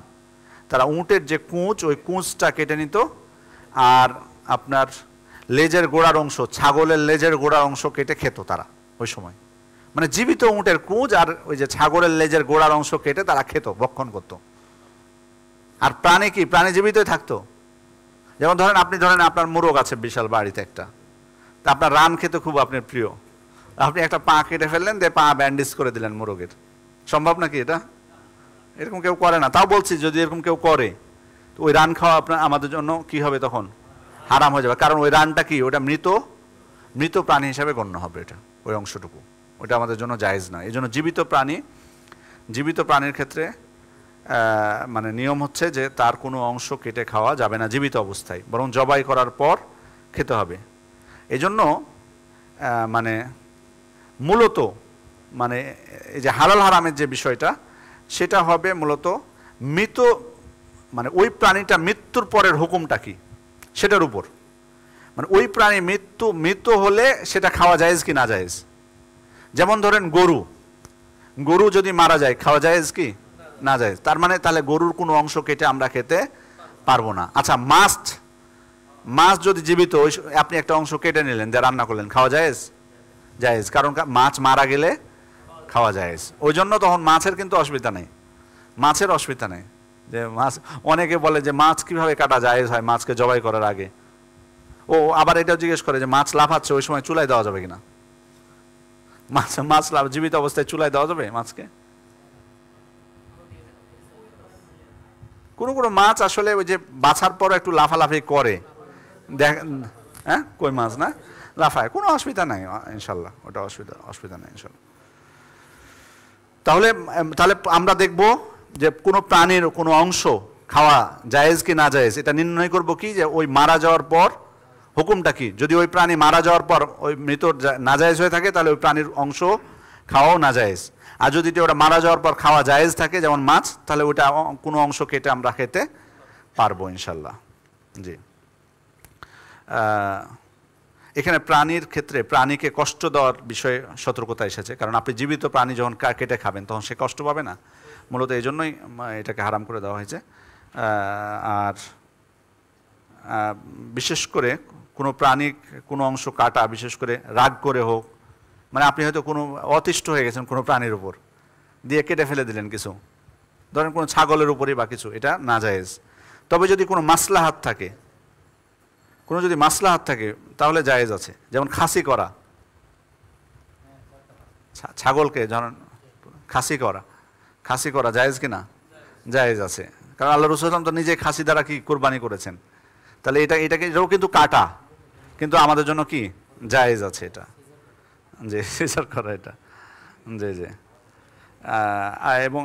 তারা উটের যে কুঁচ, ওই কুঁচটা কেটে নিত, আর আপনার লেজের গোড়ার অংশ, ছাগলের লেজের গোড়ার অংশ কেটে খেত তারা ওই সময়। মানে জীবিত উটের কুঁচ আর ওই যে ছাগলের লেজের গোড়ার অংশ কেটে তারা খেত, ভক্ষণ করত। আর প্রাণী কি? প্রাণী জীবিতই থাকতো। যেমন ধরেন আপনার মোরগ আছে বিশাল বাড়িতে একটা, তা আপনার রান খেতে খুব আপনার প্রিয়, আপনি একটা পা কেটে ফেললেন, দিয়ে পা ব্যান্ডেজ করে দিলেন মোরগের। সম্ভব নাকি এটা? এরকম কেউ করে না, তাও বলছি যদি এরকম কেউ করে তো ওই রান খাওয়া আপনার আমাদের জন্য কি হবে তখন? হারাম হয়ে যাবে, কারণ ওই রানটা কি, ওটা মৃত প্রাণী হিসাবে গণ্য হবে, এটা ওই অংশটুকু, ওটা আমাদের জন্য জায়েজ না। এই জন্য জীবিত প্রাণীর ক্ষেত্রে মানে নিয়ম হচ্ছে যে তার কোনো অংশ কেটে খাওয়া যাবে না জীবিত অবস্থায়, বরং জবাই করার পর খেতে হবে। এই জন্য মানে মূলত মানে এই যে হালাল হারামের যে বিষয়টা, সেটা হবে মূলত মৃত, মানে ওই প্রাণীটা মৃত্যুর পরের হুকুমটা কি সেটার উপর। মানে ওই প্রাণী মৃত হলে সেটা খাওয়া জায়েজ কি না জায়েজ। যেমন ধরেন গরু যদি মারা যায়, খাওয়া জায়েজ কি না জায়েজ। তার মানে তাহলে গরুর কোনো অংশ কেটে আমরা খেতে পারবো না। আচ্ছা, মাছ যদি জীবিত, আপনি একটা অংশ কেটে নিলেন, যা রান্না করলেন, খাওয়া জায়েজ? জায়েজ, কারণ মাছ মারা গেলে খাওয়া জায়েজ। ওই জন্য তখন মাছের কিন্তু অসুবিধা নেই, মাছের অসুবিধা নেই। যে মাছ, অনেকে বলে যে মাছ কিভাবে কাটা জায়েজ হয় মাছকে জবাই করার আগে। ও আবার এটাও জিজ্ঞেস করে যে মাছ লাফাচ্ছে, ওই সময় চুলায় দেওয়া যাবে কিনা। মাছ জীবিত অবস্থায় চুলায় দেওয়া যাবে মাছকে? কোনো মাছ আসলে ওই যে বাছার পর একটু লাফালাফি করে, হ্যাঁ, কই মাছ না লাফায়, কোনো অসুবিধা নাই ইনশাল্লাহ, ওটা অসুবিধা নাই ইনশাল্লাহ। তাহলে আমরা দেখব যে কোনো প্রাণীর কোনো অংশ খাওয়া জায়েজ কি না জায়েজ, এটা নির্ণয় করব কি, যে ওই মারা যাওয়ার পর হুকুমটা কি। যদি ওই প্রাণী মারা যাওয়ার পর ওই মৃত নাজায়েজ হয়ে থাকে, তাহলে ওই প্রাণীর অংশ খাওয়াও নাজায়েজ। আর যদি ওটা মারা যাওয়ার পর খাওয়া জায়েজ থাকে, যেমন মাছ, তাহলে ওটা কোনো অংশ কেটে আমরা খেতে পারবো ইনশাল্লাহ। জি, এখানে প্রাণীর ক্ষেত্রে প্রাণীকে কষ্ট দেওয়ার বিষয়ে সতর্কতা এসেছে, কারণ আপনি জীবিত প্রাণী যখন কেটে খাবেন তখন সে কষ্ট পাবে না, মূলত এই জন্যই এটাকে হারাম করে দেওয়া হয়েছে। আর বিশেষ করে কোনো প্রাণী কোনো অংশ কাটা, বিশেষ করে রাগ করে হোক, মানে আপনি হয়তো কোনো অতিষ্ঠ হয়ে গেছেন কোনো প্রাণীর উপর, দিয়ে কেটে ফেলে দিলেন কিছু, ধরেন কোনো ছাগলের উপরই বা কিছু, এটা নাজায়েজ। তবে যদি কোনো মাসলাহাত থাকে, তাহলে জায়েজ আছে। যেমন ছাগলকে ধরেন খাসি করা জায়েজ কি না? জায়েজ আছে, কারণ আল্লাহ রাসূল তো নিজে খাসি দ্বারা কি কোরবানি করেছেন। তাহলে এটাও কিন্তু কাটা, কিন্তু আমাদের জন্য কি জায়েজ আছে এটা, যে সিজার করা এটা। জি। এবং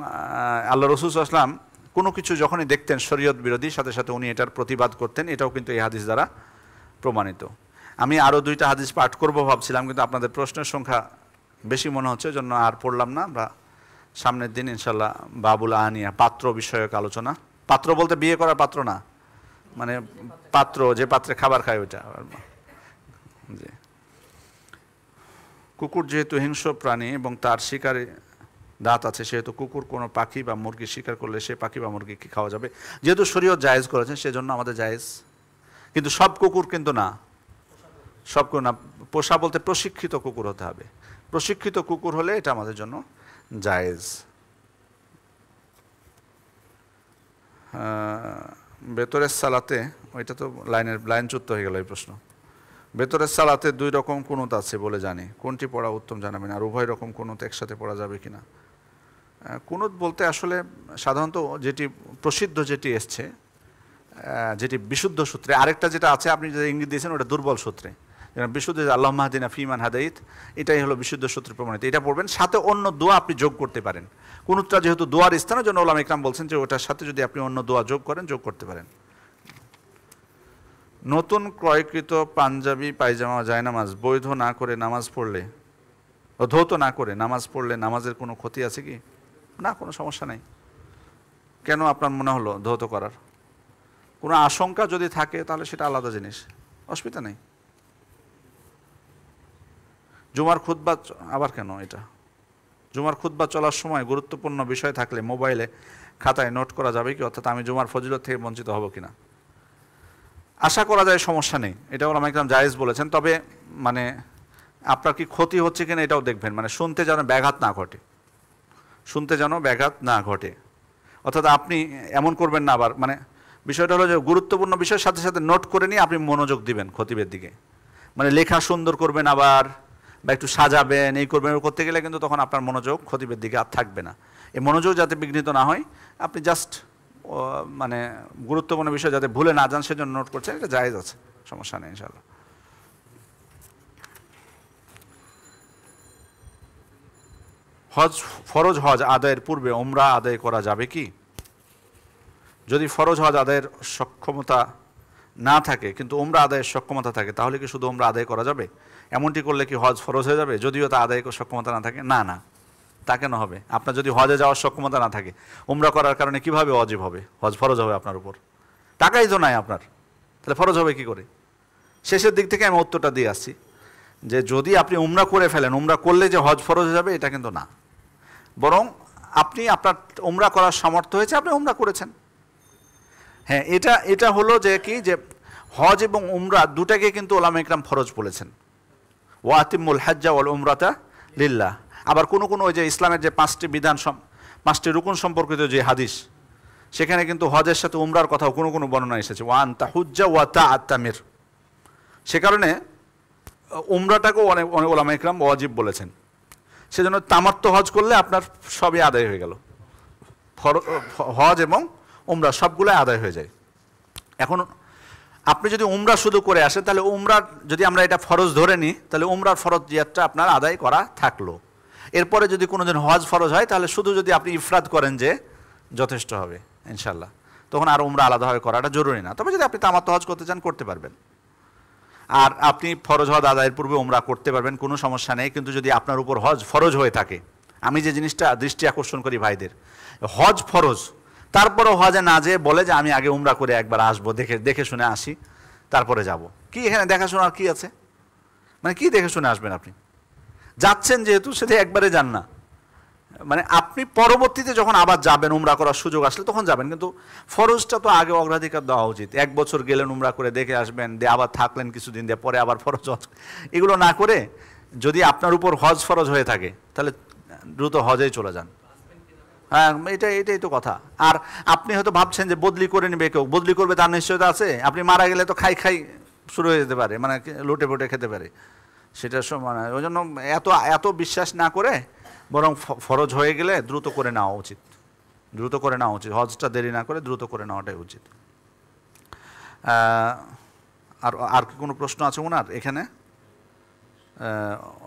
আল্লাহ রাসূল সাল্লাল্লাহু আলাইহি ওয়াসাল্লাম কোনো কিছু যখনই দেখতেন শরীয়ত বিরোধী, সাথে সাথে উনি এটার প্রতিবাদ করতেন। এটাও কিন্তু এই হাদিস দ্বারা প্রমাণিত। আমি আরও 2টা হাদিস পাঠ করব ভাবছিলাম, কিন্তু আপনাদের প্রশ্নের সংখ্যা বেশি মনে হচ্ছে, জন্য আর পড়লাম না। আমরা সামনের দিন ইনশাল্লাহ বাবুল আনিয়া, পাত্র বিষয়ক আলোচনা। পাত্র বলতে বিয়ে করার পাত্র না, মানে পাত্র যে পাত্রে খাবার খায় ওইটা। জি, কুকুর যেহেতু হিংস্র প্রাণী এবং তার শিকারে দাঁত আছে, সেহেতু কুকুর কোনো পাখি বা মুরগি শিকার করলে সে পাখি বা মুরগি কি খাওয়া যাবে? যেহেতু শরীয়ত জায়েজ করেছে, সেজন্য আমাদের জায়েজ। কিন্তু সব কুকুর কিন্তু না, পোষা বলতে প্রশিক্ষিত কুকুর হতে হবে। প্রশিক্ষিত কুকুর হলে এটা আমাদের জন্য জায়েজ। বেতরের সালাতে, ওইটা তো লাইনচ্যুত হয়ে গেল এই প্রশ্ন। বেতরের সালাতে 2 রকম কুনুত আছে বলে জানি, কোনটি পড়া উত্তম জানাবেন, আর উভয় রকম কুনুত একসাথে পড়া যাবে কিনা? কুনুত বলতে আসলে সাধারণত প্রসিদ্ধ যেটি এসছে, যেটি বিশুদ্ধ সূত্রে, আরেকটা যেটা আছে আপনি যে ইঙ্গিত দিয়েছেন ওটা দুর্বল সূত্রে, যেমন বিশুদ্ধ আল্লাহুম্মা হাদিনা ফিমান হাদাইত, এটাই হলো বিশুদ্ধ সূত্রে প্রমাণিত। এটা পড়বেন, সাথে অন্য দোয়া আপনি যোগ করতে পারেন। কুনুতটা যেহেতু দোয়ার স্থানের জন্য ওলামা ইকরাম বলছেন যে ওটার সাথে যদি আপনি অন্য দোয়া যোগ করতে পারেন। নতুন ক্রয়কৃত পাঞ্জাবি পায়জামা জায়নামাজ বৈধ না করে নামাজ পড়লে, ধৌত না করে নামাজ পড়লে নামাজের কোনো ক্ষতি আছে কি? না, কোনো সমস্যা নেই। কেন আপনার মনে হলো ধৌত করার? কোনো আশঙ্কা যদি থাকে তাহলে সেটা আলাদা জিনিস, অসুবিধা নেই। জুমার খুতবা আবার কেন এটা? জুমার খুতবা চলার সময় গুরুত্বপূর্ণ বিষয় থাকলে মোবাইলে খাতায় নোট করা যাবে কি? অর্থাৎ আমি জুমার ফজিলত থেকে বঞ্চিত হব কিনা? আশা করা যায় সমস্যা নেই, এটা ওলামা ইকরাম জায়েজ বলেছেন। তবে মানে আপনার কি ক্ষতি হচ্ছে কিনা এটাও দেখবেন, মানে শুনতে যেন ব্যাঘাত না ঘটে। অর্থাৎ আপনি এমন করবেন না আবার, মানে বিষয়টা হলো যে গুরুত্বপূর্ণ বিষয়ের সাথে সাথে নোট করে নিয়ে আপনি মনোযোগ দিবেন খতিবের দিকে, মানে লেখা সুন্দর করবেন আবার, বা একটু সাজাবেন, এই করবেন, করতে গেলে কিন্তু তখন আপনার মনোযোগ খতিবের দিকে আর থাকবে না। এই মনোযোগ যাতে বিঘ্নিত না হয়, আপনি জাস্ট মানে গুরুত্বপূর্ণ বিষয় যাতে ভুলে না যান সেজন্য নোট করছেন, এটা জায়েজ আছে, সমস্যা নেই ইনশাআল্লাহ। ফরজ হজ আদায়ের পূর্বে উমরা আদায় করা যাবে কি? যদি ফরজ হজ আদায়ের সক্ষমতা না থাকে কিন্তু উমরা আদায়ের সক্ষমতা থাকে, তাহলে কি শুধু উমরা আদায় করা যাবে? এমনটি করলে কি হজ ফরজ হয়ে যাবে যদিও তা আদায় সক্ষমতা না থাকে? না না, তা কেন হবে? আপনার যদি হজে যাওয়ার সক্ষমতা না থাকে, উমরা করার কারণে কিভাবে ওয়াজিব হবে, হজ ফরজ হবে আপনার উপর? টাকাই তো নাই আপনার, তাহলে ফরজ হবে কি করে? শেষের দিক থেকে আমি উত্তরটা দিয়ে আসছি যে যদি আপনি উমরা করে ফেলেন, উমরা করলে যে হজ ফরজ হয়ে যাবে এটা কিন্তু না, বরং আপনি আপনার উমরা করার সামর্থ্য হয়েছে, আপনি উমরা করেছেন। হ্যাঁ, এটা হলো যে কি, যে হজ এবং উমরা দুটাকে কিন্তু ওলামা ইকরাম ফরজ বলেছেন। ওয়াতিমুল হাজ্জা ওয়াল উমরাতা লিল্লাহ। আবার কোনো ওই যে ইসলামের যে 5টি বিধান, 5টি রুকুন সম্পর্কিত যে হাদিস, সেখানে কিন্তু হজের সাথে উমরার কথাও কোনো বর্ণনা এসেছে, ওয়ান তাহুজ্জা ওয়া তাআতামির। সে কারণে উমরাটাকেও অনেক ওলামা ইকরাম ওয়াজিব বলেছেন। সেজন্য তামাত্তু হজ করলে আপনার সবই আদায় হয়ে গেল, হজ এবং উমরা সবগুলো আদায় হয়ে যায়। এখন আপনি যদি উমরা শুধু করে আসেন, তাহলে উমরার যদি আমরা এটা ফরজ ধরে নিই, তাহলে উমরার ফরজ জিয়াতটা আপনার আদায় করা থাকলো। এরপরে যদি কোনোদিন হজ ফরজ হয়, তাহলে শুধু যদি আপনি ইফরাদ করেন যে যথেষ্ট হবে ইনশাল্লাহ, তখন আর উমরা আলাদাভাবে করাটা জরুরি না। তবে যদি আপনি তামাত্তু হজ করতে চান করতে পারবেন, আর আপনি ফরজ হজ আদায়ের পূর্বে উমরা করতে পারবেন, কোনো সমস্যা নেই। কিন্তু যদি আপনার উপর হজ ফরজ হয়ে থাকে, আমি যে জিনিসটা দৃষ্টি আকর্ষণ করি ভাইদের, হজ ফরজ, তারপরও হজে না যেয়ে বলে যে আমি আগে উমরা করে একবার আসবো, দেখে শুনে আসি, তারপরে যাব। কি এখানে দেখাশোনার কি আছে? মানে কি দেখে শুনে আসবেন? আপনি যাচ্ছেন যেহেতু, সেটা একবারে যান না, মানে আপনি পরবর্তীতে যখন আবার যাবেন, উমরা করার সুযোগ আসলে তখন যাবেন, কিন্তু ফরজটা তো আগে অগ্রাধিকার দেওয়া উচিত। 1 বছর গেলেন উমরা করে দেখে আসবেন, দিয়ে আবার থাকলেন কিছুদিন, দিয়ে পরে আবার ফরজ হজ, এগুলো না করে যদি আপনার উপর হজ ফরজ হয়ে থাকে, তাহলে দ্রুত হজেই চলে যান। হ্যাঁ, এটাই তো কথা। আর আপনি হয়তো ভাবছেন যে বদলি করে নেবে, কেউ বদলি করবে তার নিশ্চয়তা আছে? আপনি মারা গেলে তো খাই শুরু হয়ে যেতে পারে, মানে লুটে পুটে খেতে পারে, সেটা মানে ওই জন্য এত বিশ্বাস না করে বরং ফরজ হয়ে গেলে দ্রুত করে নেওয়া উচিত, হজটা দেরি না করে দ্রুত করে নেওয়াটাই উচিত। আর কি কোনো প্রশ্ন আছে ওনার এখানে?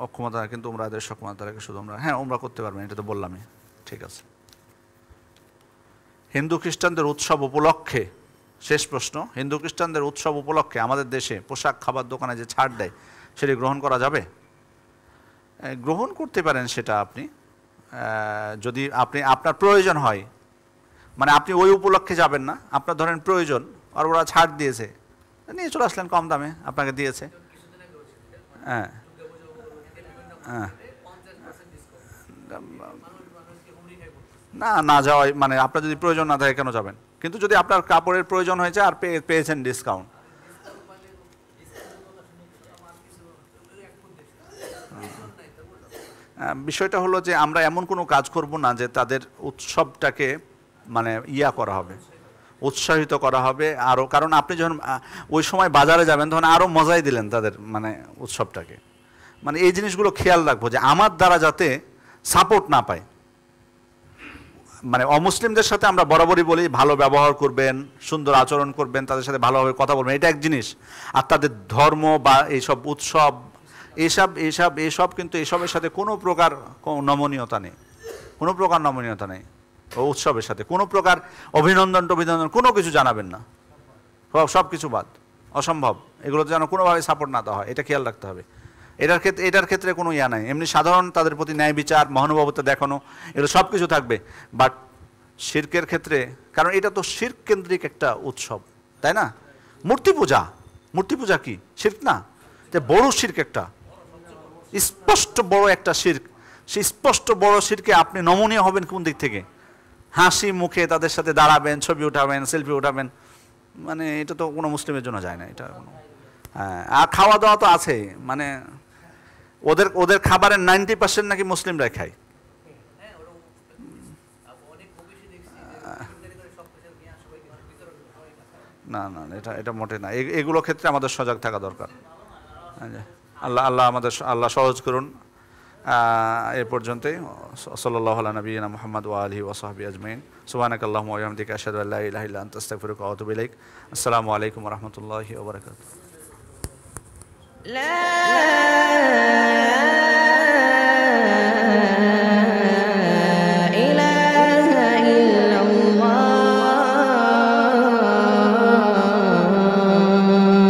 অক্ষমতা কিন্তু উমরাদের সক্ষমতা রেখে শুধু আমরা, হ্যাঁ উমরা করতে পারবেন, এটা তো বললামই, ঠিক আছে। হিন্দু খ্রিস্টানদের উৎসব উপলক্ষে, শেষ প্রশ্ন, হিন্দু খ্রিস্টানদের উৎসব উপলক্ষে আমাদের দেশে পোশাক খাবার দোকানে যে ছাড় দেয়, সেটি গ্রহণ করা যাবে? গ্রহণ করতে পারেন সেটা আপনি, যদি আপনার প্রয়োজন হয়, মানে আপনি ওই উপলক্ষে যাবেন না, আপনার ধরেন প্রয়োজন, আর ওরা ছাড় দিয়েছে, নিয়ে চলে আসলেন, কম দামে আপনাকে দিয়েছে। হ্যাঁ হ্যাঁ, না যাওয়াই, মানে আপনার যদি প্রয়োজন না থাকে কেন যাবেন? কিন্তু যদি আপনার কাপড়ের প্রয়োজন হয়েছে আর পেয়েছেন ডিসকাউন্ট, বিষয়টা হলো যে আমরা এমন কোনো কাজ করব না যে তাদের উৎসবটাকে মানে করা হবে, উৎসাহিত করা হবে আরও। কারণ আপনি যখন ওই সময় বাজারে যাবেন, তখন আরও মজাই দিলেন তাদের মানে উৎসবটাকে। মানে এই জিনিসগুলো খেয়াল রাখবো যে আমার দ্বারা যাতে সাপোর্ট না পায়। মানে অমুসলিমদের সাথে আমরা বরাবরই বলি ভালো ব্যবহার করবেন, সুন্দর আচরণ করবেন, তাদের সাথে ভালোভাবে কথা বলবেন, এটা এক জিনিস। আর তাদের ধর্ম বা এইসব উৎসব এইসব কিন্তু এসবের সাথে কোনো প্রকার নমনীয়তা নেই, ও উৎসবের সাথে কোনো প্রকার অভিনন্দন কোনো কিছু জানাবেন না, সব কিছু বাদ, অসম্ভব। এগুলোতে যেন কোনোভাবে সাপোর্ট না দেওয়া হয়, এটা খেয়াল রাখতে হবে। এটার ক্ষেত্রে কোনো নাই, এমনি সাধারণ তাদের প্রতি ন্যায় বিচার, মহানুভবতা দেখানো, এগুলো সব কিছু থাকবে। বাট শিরকের ক্ষেত্রে, কারণ এটা তো শিরক কেন্দ্রিক একটা উৎসব, তাই না? মূর্তি পূজা কি শিরক না? যে বড় শিরক, একটা স্পষ্ট বড় একটা শিরক, সেই স্পষ্ট বড় শিরকে আপনি নমনীয় হবেন কোন দিক থেকে? হাসি মুখে তাদের সাথে দাঁড়াবেন, ছবি উঠাবেন, সেলফি উঠাবেন, মানে এটা তো কোনো মুসলিমের জন্য যায় না এটা কোনো। হ্যাঁ, আর খাওয়া দাওয়া তো আছে, মানে ওদের খাবারের 90% নাকি মুসলিমরা খায়। না এটা মোটে না, এগুলো ক্ষেত্রে আমাদের সজাগ থাকা দরকার। আল্লাহ সহজ করুন। এ পর্যন্তই। সাল্লাল্লাহু আলা নবিয়িনা মুহাম্মদ ওয়া আলিহি ওয়া সাহবিহি আজমাইন। সুবহানাকাল্লাহুম্মা ওয়া বিহামদিকা আশহাদু আল্লা ইলাহা ইল্লা আনতা আস্তাগফিরুকা ওয়া আতুবু ইলাইক। আসসালামু আলাইকুম ওয়া রাহমাতুল্লাহি ওয়া বারাকাতুহু।